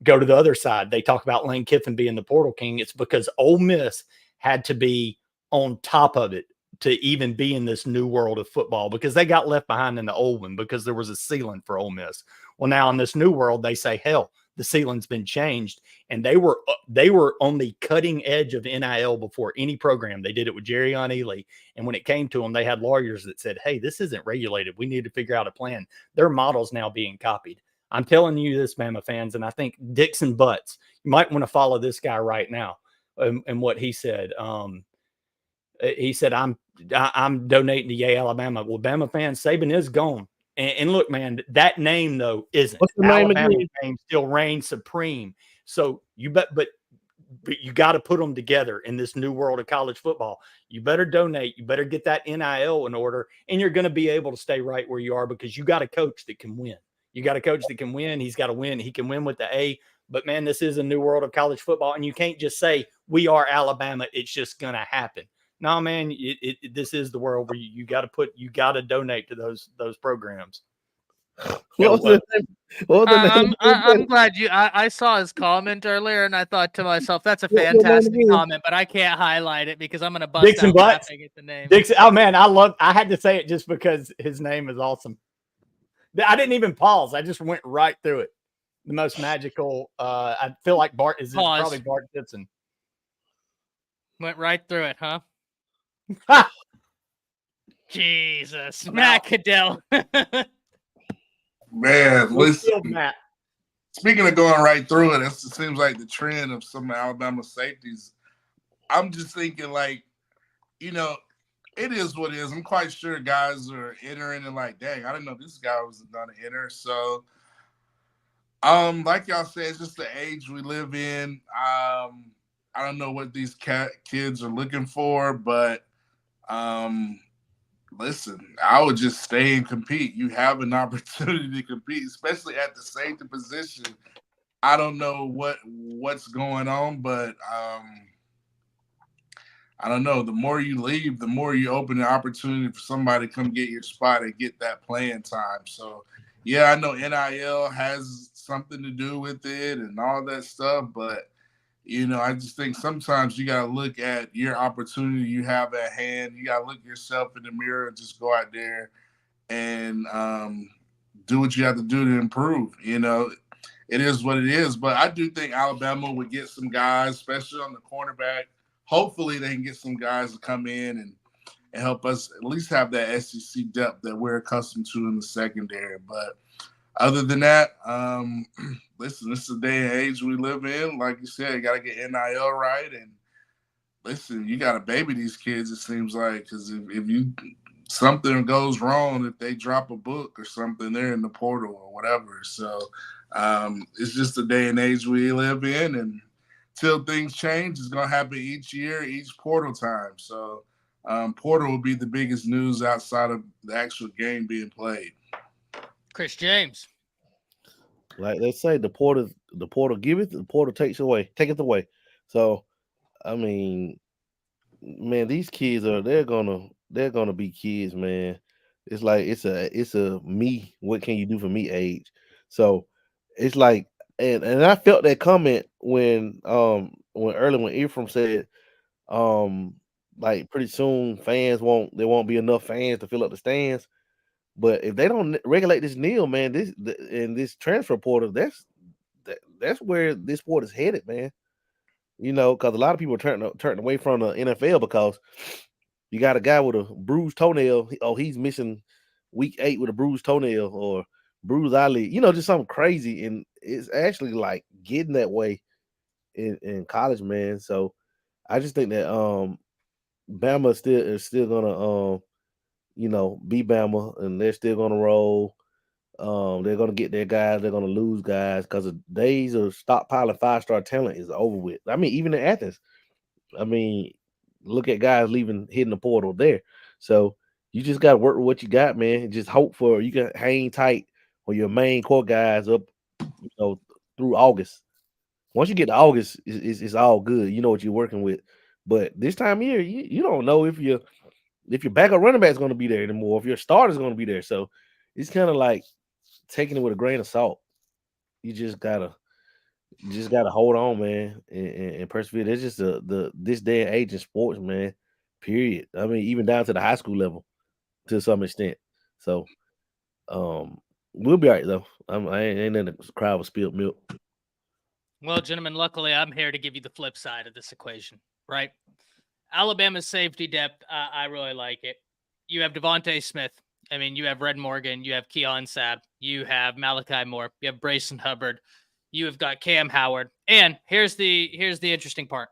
Go to the other side. They talk about Lane Kiffin being the portal king. It's because Ole Miss had to be on top of it to even be in this new world of football because they got left behind in the old one because there was a ceiling for Ole Miss. Well, now in this new world, they say, hell, the ceiling's been changed. And they were on the cutting edge of NIL before any program. They did it with Jerry on Ely. And when it came to them, they had lawyers that said, hey, this isn't regulated. We need to figure out a plan. Their model's now being copied. I'm telling you this, Bama fans, and I think Dixon Butts, you might want to follow this guy right now and what he said. He said, I'm donating to Yale, Alabama. Well, Bama fans, Saban is gone. And look, man, that name, though, isn't. What's the name Alabama's again? name still reigns supreme. So but you got to put them together in this new world of college football. You better donate. You better get that NIL in order, and you're going to be able to stay right where you are because you got a coach that can win. You got a coach that can win. He's got to win. He can win with the A. But, man, this is a new world of college football, and you can't just say we are Alabama. It's just going to happen. No, man, this is the world where you got to donate to those programs. What was the name? I'm glad I saw his comment earlier, and I thought to myself, that's a fantastic comment, but I can't highlight it because I'm going to bust Dixon out Butts. laughing at the name. Dixon, oh, man, I had to say it just because his name is awesome. I didn't even pause. I just went right through it. The most magical. I feel like Bart is probably Bart Simpson. Went right through it, huh? Jesus, Matt Caddell. Man, listen. Matt. Speaking of going right through it, it seems like the trend of some Alabama safeties. I'm just thinking, like, you know, it is what it is. I'm quite sure guys are entering and like, dang, I didn't know this guy was going to enter. So, like y'all said, it's just the age we live in. I don't know what these kids are looking for, but listen, I would just stay and compete. You have an opportunity to compete, especially at the safety position. I don't know what's going on, but I don't know. The more you leave, the more you open the opportunity for somebody to come get your spot and get that playing time. So, yeah, I know NIL has something to do with it and all that stuff, but you know, I just think sometimes you got to look at your opportunity you have at hand. You got to look yourself in the mirror and just go out there and do what you have to do to improve. You know, it is what it is. But I do think Alabama would get some guys, especially on the cornerback. Hopefully they can get some guys to come in and help us at least have that SEC depth that we're accustomed to in the secondary. But other than that, listen, this is the day and age we live in. Like you said, you got to get NIL right. And listen, you got to baby these kids, it seems like, because if something goes wrong, if they drop a book or something, they're in the portal or whatever. So it's just the day and age we live in. And till things change, it's going to happen each year, each portal time. So portal will be the biggest news outside of the actual game being played. Chris James. Like they say, the portal giveth, the portal taketh away. So, I mean, man, these kids they're gonna be kids, man. It's like it's a me. What can you do for me age? So it's like, and I felt that comment when Ephraim said, like pretty soon there won't be enough fans to fill up the stands. But if they don't regulate this NIL, man, this transfer portal, that's where this sport is headed, man. You know, because a lot of people are turning away from the NFL because you got a guy with a bruised toenail. Oh, he's missing week 8 with a bruised toenail, or bruised eyelid, just something crazy. And it's actually like getting that way in college, man. So I just think that Bama is still gonna be Bama, and they're still gonna roll. They're gonna get their guys, they're gonna lose guys because the days of stockpiling 5-star talent is over with. I mean, even in Athens, look at guys hitting the portal there. So you just gotta work with what you got, man, and just hope you can hang tight on your main core guys up, through August. Once you get to August, it's all good. You know what you're working with. But this time of year, you don't know if your backup running back is going to be there anymore, if your starter is going to be there. So it's kind of like taking it with a grain of salt. You just gotta hold on, man, and persevere. That's just this day and age in sports, man. Period. I mean, even down to the high school level, to some extent. So, we'll be all right though. I ain't in the crowd with spilled milk. Well, gentlemen, luckily I'm here to give you the flip side of this equation, right? Alabama's safety depth, I really like it. You have Devontae Smith. I mean, you have Red Morgan. You have Keon Sabb. You have Malachi Moore. You have Brayson Hubbard. You have got Cam Howard. And here's the interesting part.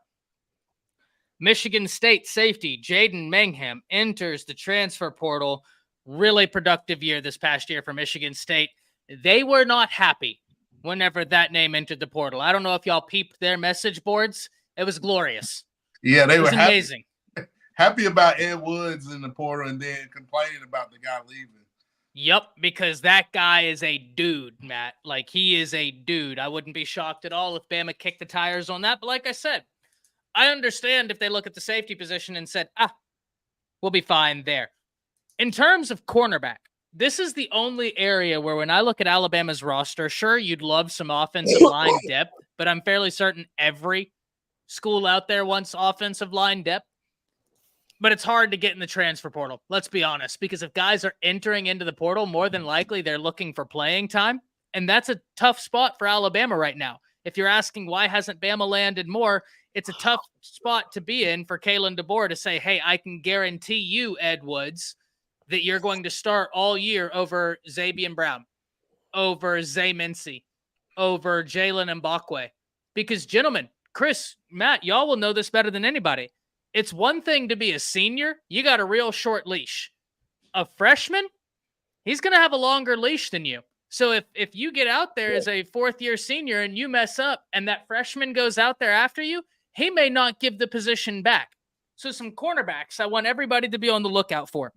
Michigan State safety Jaden Mangham enters the transfer portal. Really productive year this past year for Michigan State. They were not happy whenever that name entered the portal. I don't know if y'all peeped their message boards. It was glorious. Yeah, they it was were amazing. Happy about Ed Woods in the portal and then complaining about the guy leaving. Yep, because that guy is a dude, Matt. Like, he is a dude. I wouldn't be shocked at all if Bama kicked the tires on that. But like I said, I understand if they look at the safety position and said, we'll be fine there. In terms of cornerback, this is the only area where when I look at Alabama's roster, sure, you'd love some offensive line depth, but I'm fairly certain every school out there wants offensive line depth. But it's hard to get in the transfer portal, let's be honest, because if guys are entering into the portal, more than likely they're looking for playing time, and that's a tough spot for Alabama right now. If you're asking why hasn't Bama landed more, it's a tough spot to be in for Kalen DeBoer to say, hey, I can guarantee you, Ed Woods, that you're going to start all year over Zabian Brown, over Zay Mincy, over Jalen Mbakwe. Because, gentlemen, Chris, Matt, y'all will know this better than anybody. It's one thing to be a senior. You got a real short leash. A freshman, he's going to have a longer leash than you. So if you get out there as a fourth-year senior and you mess up and that freshman goes out there after you, he may not give the position back. So some cornerbacks I want everybody to be on the lookout for.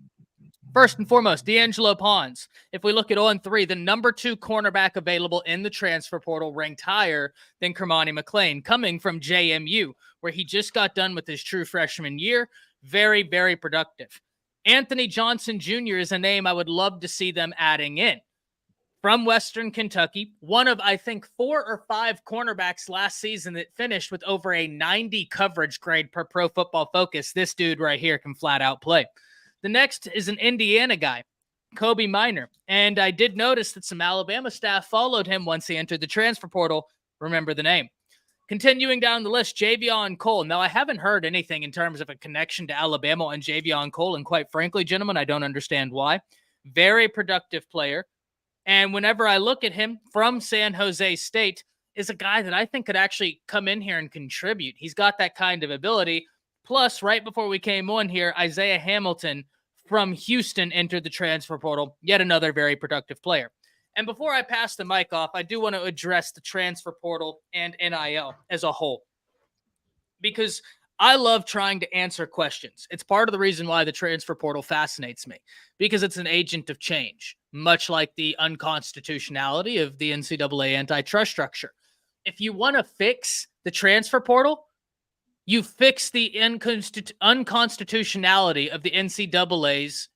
First and foremost, D'Angelo Pons. If we look at 0-3, the number 2 cornerback available in the transfer portal ranked higher than Kermani McLean, coming from JMU, where he just got done with his true freshman year. Very, very productive. Anthony Johnson Jr. is a name I would love to see them adding in. From Western Kentucky, one of, I think, 4 or 5 cornerbacks last season that finished with over a 90 coverage grade per Pro Football Focus. This dude right here can flat out play. The next is an Indiana guy, Kobe Minor. And I did notice that some Alabama staff followed him once he entered the transfer portal. Remember the name. Continuing down the list, Javion Cole. Now, I haven't heard anything in terms of a connection to Alabama and Javion Cole. And quite frankly, gentlemen, I don't understand why. Very productive player. And whenever I look at him from San Jose State, is a guy that I think could actually come in here and contribute. He's got that kind of ability. Plus, right before we came on here, Isaiah Hamilton from Houston entered the transfer portal. Yet another very productive player. And before I pass the mic off, I do want to address the transfer portal and NIL as a whole. Because I love trying to answer questions. It's part of the reason why the transfer portal fascinates me. Because it's an agent of change, much like the unconstitutionality of the NCAA antitrust structure. If you want to fix the transfer portal, you fix the unconstitutionality of the NCAA's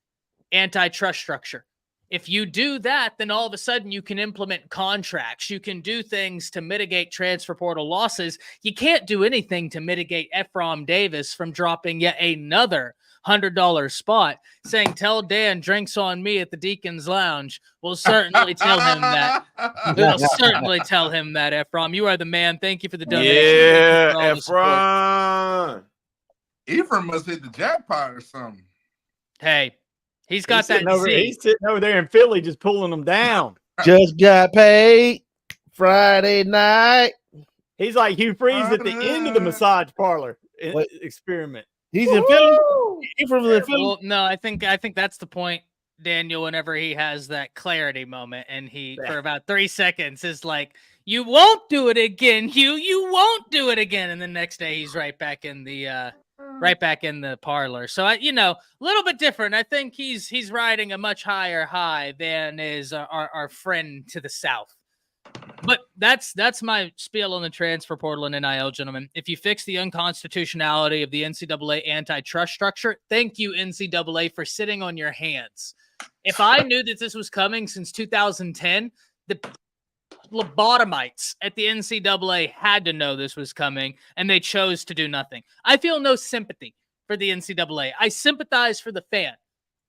antitrust structure. If you do that, then all of a sudden you can implement contracts. You can do things to mitigate transfer portal losses. You can't do anything to mitigate Ephraim Davis from dropping yet another $100 spot, saying, tell Dan drinks on me at the Deacon's Lounge. We'll certainly tell him that. We'll certainly tell him that, Ephraim. You are the man. Thank you for the donation. Yeah, Ephraim. Ephraim must hit the jackpot or something. Hey, he's got He's sitting over there in Philly just pulling them down. Just got paid Friday night. He's like Hugh Freeze at the end of the massage parlor Wait. experiment. He's in Philly. He's from Philly. Well, no, I think that's the point, Daniel. Whenever he has that clarity moment, and he for about 3 seconds is like, "You won't do it again, Hugh. You won't do it again." And the next day, he's right back in the parlor. So a little bit different. I think he's riding a much higher high than is our friend to the south. But that's my spiel on the transfer portal and NIL, gentlemen. If you fix the unconstitutionality of the NCAA antitrust structure, thank you, NCAA, for sitting on your hands. If I knew that this was coming since 2010, the lobotomites at the NCAA had to know this was coming, and they chose to do nothing. I feel no sympathy for the NCAA. I sympathize for the fan.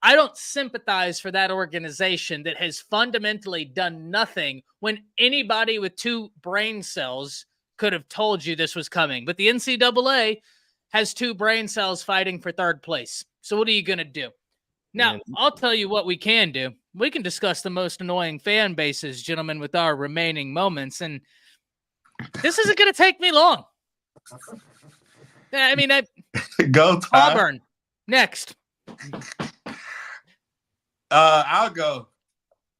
I don't sympathize for that organization that has fundamentally done nothing when anybody with 2 brain cells could have told you this was coming. But the NCAA has 2 brain cells fighting for 3rd place. So what are you going to do? Now, I'll tell you what we can do. We can discuss the most annoying fan bases, gentlemen, with our remaining moments. And this isn't going to take me long. I mean, Go time. Auburn, next. I'll go.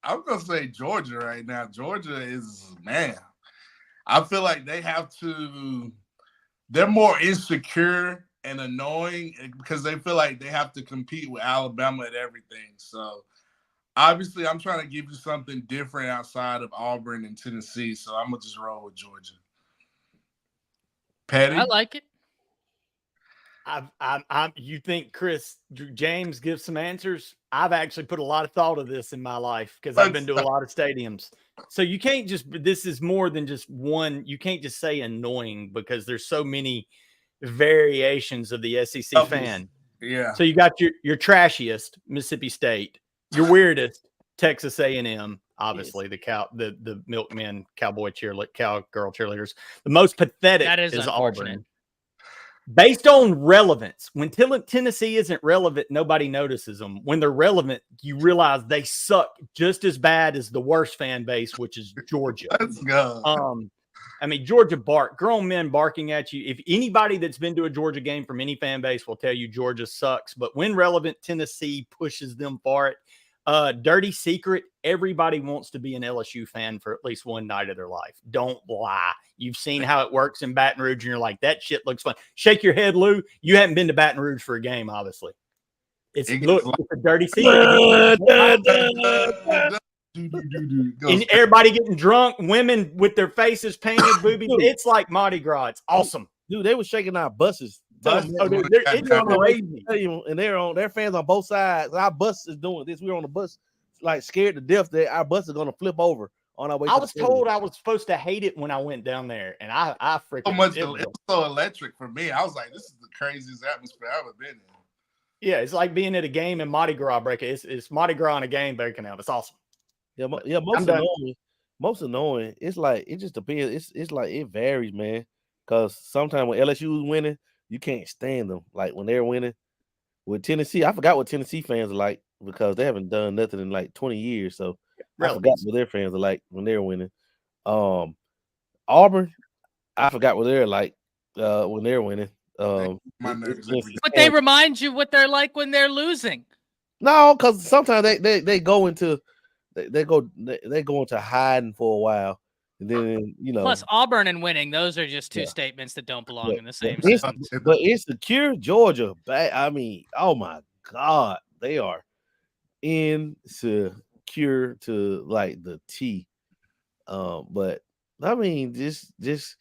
I'm gonna say Georgia right now. Georgia is, man. I feel like they're more insecure and annoying because they feel like they have to compete with Alabama at everything. So obviously I'm trying to give you something different outside of Auburn and Tennessee. So I'm gonna just roll with Georgia. Patty? I like it. You think James gives some answers? I've actually put a lot of thought of this in my life because I've been to a lot of stadiums. So you can't this is more than just one. You can't just say annoying because there's so many variations of the SEC fan. Yeah. So you got your trashiest Mississippi State, your weirdest Texas A&M, obviously the milkmen, cowgirl cheerleaders. The most pathetic is Auburn. Based on relevance, when Tennessee isn't relevant, nobody notices them. When they're relevant, you realize they suck just as bad as the worst fan base, which is Georgia. Let's go. I mean, Georgia grown men barking at you. If anybody that's been to a Georgia game from any fan base will tell you Georgia sucks, but when relevant, Tennessee pushes them for it. Dirty secret, everybody wants to be an LSU fan for at least one night of their life. Don't lie. You've seen how it works in Baton Rouge, and you're like, that shit looks fun. Shake your head, Lou. You haven't been to Baton Rouge for a game, obviously. It's a dirty secret. And everybody getting drunk, women with their faces painted, boobies. It's like Mardi Gras. It's awesome. Dude, they were shaking our buses. It's crazy. And their fans on both sides. Our bus is doing this. We were on the bus, like scared to death that our bus is gonna flip over on our way. I was told I was supposed to hate it when I went down there, and I freaking it was so electric for me. I was like, this is the craziest atmosphere I've ever been in. Yeah, it's like being at a game in Mardi Gras breaking. It's Mardi Gras in a game breaking out. It's awesome. Yeah, most annoying. It's like it just depends. It's like it varies, man. Because sometimes when LSU is winning, you can't stand them. Like when they're winning with Tennessee, I forgot what Tennessee fans are like because they haven't done nothing in like 20 years. So I forgot what their fans are like when they're winning. Auburn, I forgot what they're like when they're winning. But they remind you what they're like when they're losing. No, because sometimes they go into hiding for a while. And then Plus Auburn and winning, those are just two statements that don't belong in the same sentence. But insecure Georgia, I mean, oh my God, they are insecure to like the T. But I mean, just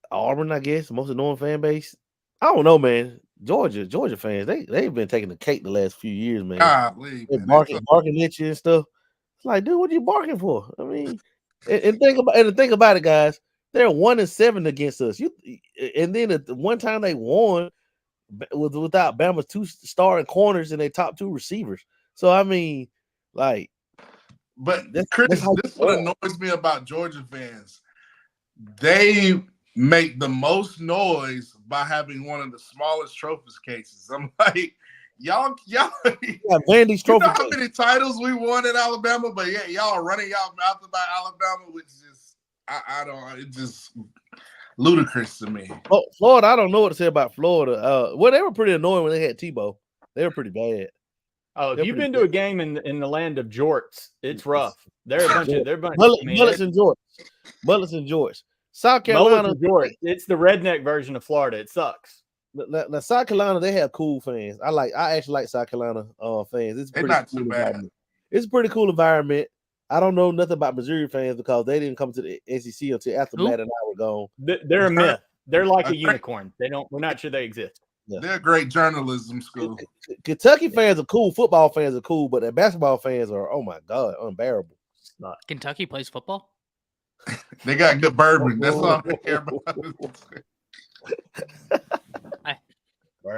Auburn, I guess, most annoying fan base. I don't know, man. Georgia fans, they've been taking the cake the last few years, man. They're barking at you and stuff. It's like, dude, what are you barking for? I mean. And think about it, guys. They're 1-7 against us. And then at the one time they won without Bama's 2 starting corners and their top 2 receivers. So I mean, like, but Chris, this is what annoys me about Georgia fans. They make the most noise by having one of the smallest trophy cases. I'm like, y'all, Yeah, Vandy's you know trophy. how many titles we won at Alabama, but yeah, y'all are running y'all mouth about Alabama, which is I don't. It's just ludicrous to me. Oh, Florida, I don't know what to say about Florida. Well, they were pretty annoying when they had Tebow. They were pretty bad. Oh, if They're you've pretty been to a game in the land of jorts, it's rough. They're a bunch of Mullets and jorts. Mullets and jorts. South Carolina, Mullets and jorts. It's the redneck version of Florida. It sucks. Now, South Carolina, they have cool fans. I actually like South Carolina fans. It's They're pretty not cool too bad. environment. It's a pretty cool environment. I don't know nothing about Missouri fans because they didn't come to the SEC until after Matt and I were gone. They're a myth. They're like a unicorn. We're not sure they exist. Yeah. They're a great journalism school. Kentucky fans are cool. Football fans are cool, but the basketball fans are, oh my God, unbearable. Kentucky plays football? They got good bourbon. That's all I care about.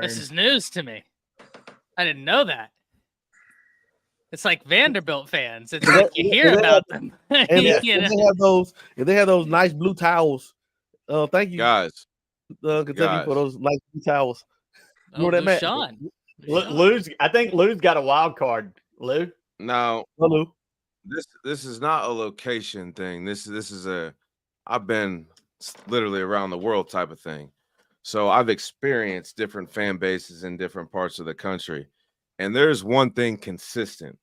This is news to me. I didn't know that. It's like Vanderbilt fans. It's like you hear about them. And they have those nice blue towels. Thank you, Guys. Kentucky, for those nice blue towels. You know that, Matt? Sean. I think Lou's got a wild card. Lou. Now, Lou. This is not a location thing. This is I've been literally around the world type of thing. So I've experienced different fan bases in different parts of the country. And there's one thing consistent,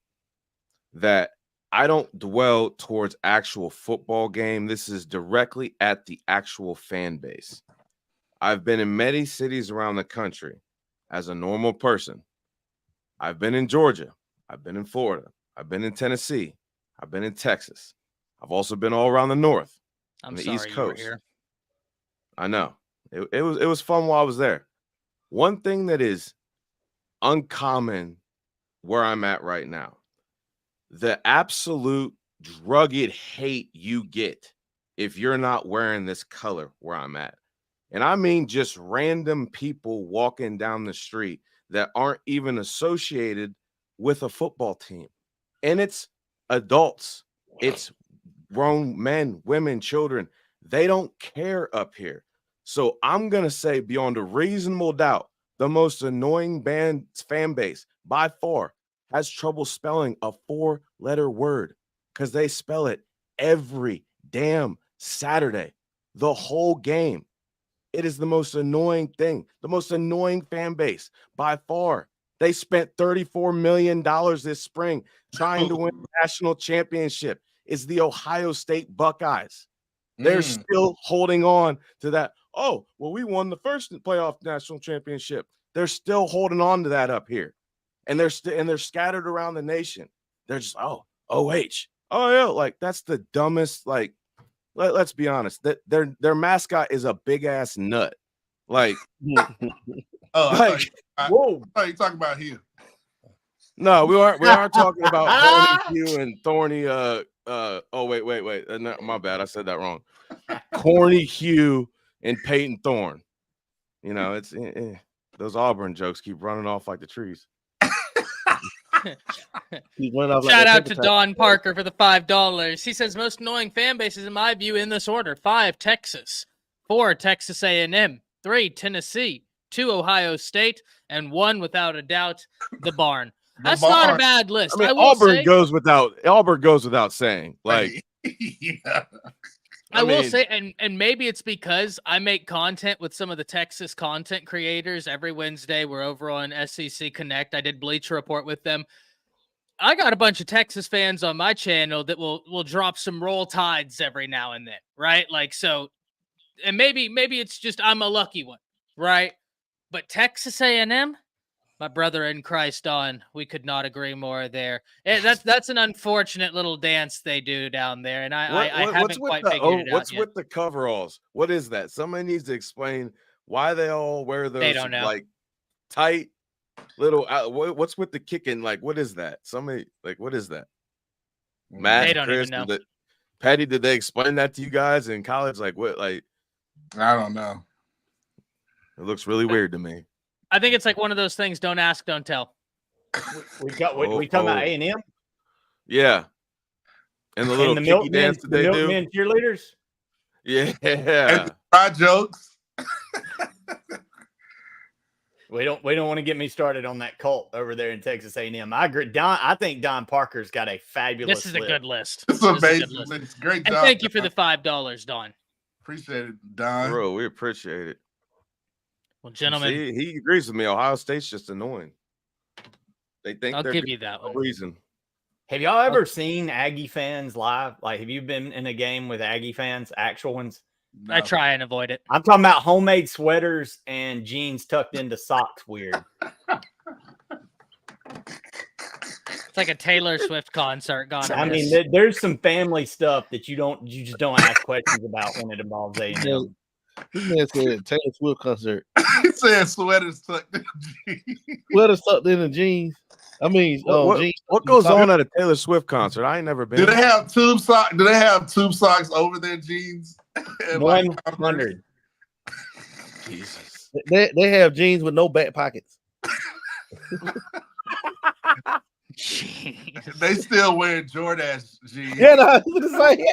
that I don't dwell towards actual football game. This is directly at the actual fan base. I've been in many cities around the country as a normal person. I've been in Georgia. I've been in Florida. I've been in Tennessee. I've been in Texas. I've also been all around the north, on the East Coast. I know. It was fun while I was there. One thing that is uncommon where I'm at right now, the absolute drugged hate you get if you're not wearing this color where I'm at. And I mean just random people walking down the street that aren't even associated with a football team. And it's adults. It's grown men, women, children. They don't care up here. So I'm going to say beyond a reasonable doubt, the most annoying fan base by far has trouble spelling a 4-letter word because they spell it every damn Saturday, the whole game. It is the most annoying thing, the most annoying fan base by far. They spent $34 million this spring trying to win the national championship. It's the Ohio State Buckeyes. They're still holding on to that. Oh, well, we won the first playoff national championship. They're still holding on to that up here. And they're scattered around the nation. They're just, oh, OH. Oh, yeah, like that's the dumbest, like, let's be honest. That their mascot is a big ass nut. Like, I thought you talking about here. No, we aren't talking about Horny Hugh and Thorny. Oh wait. No, my bad. I said that wrong. Corny Hugh and Peyton Thorne. You know, it's those Auburn jokes keep running off like the trees. Shout out to Don Parker for the $5. He says most annoying fan bases in my view in this order: 5, Texas; 4, Texas A&M; 3, Tennessee; 2, Ohio State; and 1, without a doubt, the Barn. That's not a bad list. I mean, Auburn goes without saying. Like, yeah. I will say, and maybe it's because I make content with some of the Texas content creators every Wednesday. We're over on SEC Connect. I did Bleacher Report with them. I got a bunch of Texas fans on my channel that will drop some Roll Tides every now and then, right? Like, so, and maybe it's just I'm a lucky one, right? But Texas A&M, my brother in Christ, we could not agree more there. That's an unfortunate little dance they do down there, and I haven't quite figured it out What's yet. with the coveralls? What is that? Somebody needs to explain why they all wear those. They don't know. Like tight little. What's with the kicking? Like, what is that? Somebody like, what is that? Matt, they don't Chris, even know. Patty, did they explain that to you guys in college? Like, what? Like, I don't know. It looks really weird to me. I think it's like one of those things. Don't ask, don't tell. We talking about A&M? Yeah. And the little kicky dance that they do. Milkmen cheerleaders? Yeah. And fried jokes. We don't want to get me started on that cult over there in Texas A&M. I agree. I think Don Parker's got a fabulous This is a good list. It's This is a good amazing. list. It's great And job. thank you for Don. the $5, Don. Appreciate it, Don. Bro, we appreciate it. Well, gentlemen, See, he agrees with me. Ohio State's just annoying. They think I'll they're give good you that for no one. reason. Have y'all ever seen Aggie fans live? Like, have you been in a game with Aggie fans, actual ones? No. I try and avoid it. I'm talking about homemade sweaters and jeans tucked into socks. Weird. It's like a Taylor Swift concert gone I amiss. mean, there's some family stuff that you just don't ask questions about when it involves A&M. This man said Taylor Swift concert. He said sweaters tucked in jeans. Sweaters tucked in the jeans. I mean, jeans. What goes on at a Taylor Swift concert? I ain't never been. Do they have tube socks? Do they have tube socks over their jeans? And, like, 100. Jesus. They have jeans with no back pockets. Jeez. They still wear Jordache jeans. Yeah, no, I was gonna say.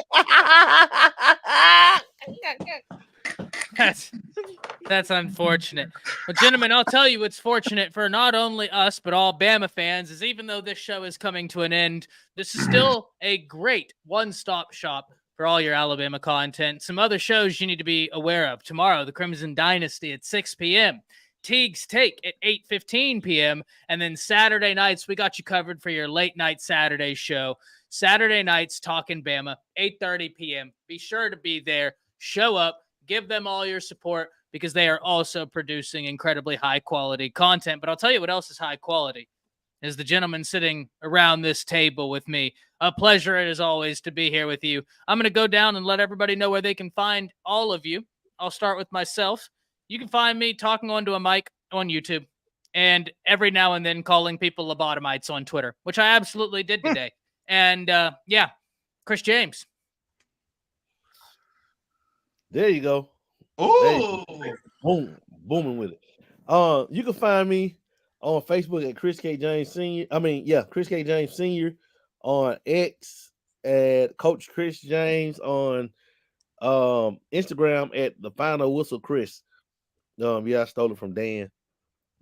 That's unfortunate. Well, gentlemen, I'll tell you what's fortunate for not only us, but all Bama fans is even though this show is coming to an end, this is still a great one-stop shop for all your Alabama content. Some other shows you need to be aware of. Tomorrow, the Crimson Dynasty at 6 p.m. Teague's Take at 8:15 p.m. And then Saturday nights, we got you covered for your late night Saturday show. Saturday nights, Talking Bama, 8:30 p.m. Be sure to be there. Show up. Give them all your support because they are also producing incredibly high-quality content. But I'll tell you what else is high quality is the gentleman sitting around this table with me. A pleasure, as always, to be here with you. I'm going to go down and let everybody know where they can find all of you. I'll start with myself. You can find me talking onto a mic on YouTube and every now and then calling people lobotomites on Twitter, which I absolutely did today. And, yeah, Chris James. There you go. Ooh. Boom, booming with it. You can find me on Facebook at Chris K. James Sr. Chris K. James Sr. on X at Coach Chris James on Instagram at the Final Whistle Chris. I stole it from Dan.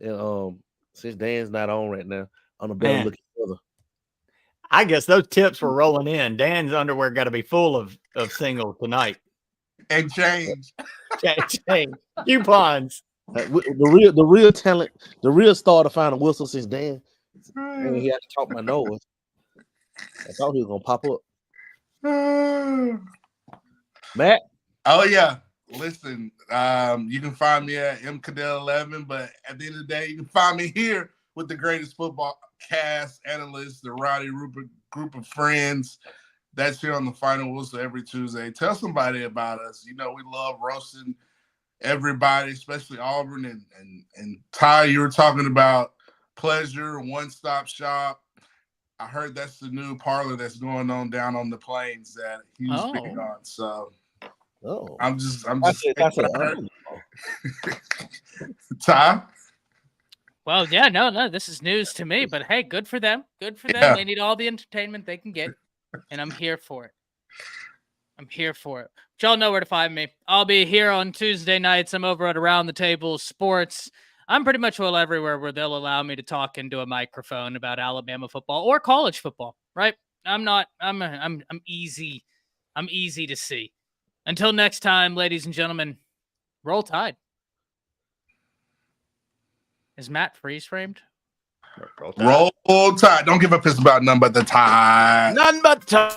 And since Dan's not on right now, I'm a better looking brother. I guess those tips were rolling in. Dan's underwear got to be full of singles tonight. And change. Change. Coupons. The real talent, the real star to find a whistle since Dan. And he had to talk my nose. I thought he was gonna pop up. Matt. Oh yeah. Listen, you can find me at mcadell11, but at the end of the day, you can find me here with the greatest football cast, analysts, the Rowdy Rupert group of friends. That's here on the Final Whistle every Tuesday. Tell somebody about us. You know, we love roasting everybody, especially Auburn and Ty. You were talking about Pleasure, One-Stop Shop. I heard that's the new parlor that's going on down on the plains that he was big on. So I'm just Ty. Well, yeah, no, this is news to me, but hey, good for them. Good for them. Yeah. They need all the entertainment they can get, and I'm here for it. I'm here for it. But y'all know where to find me. I'll be here on Tuesday nights. I'm over at Around the Table Sports. I'm pretty much well everywhere where they'll allow me to talk into a microphone about Alabama football or college football, right? I'm easy. I'm easy to see. Until next time, ladies and gentlemen, roll Tide. Is Matt freeze framed? Roll Tide. Don't give a piss about none but the Tide. None but time.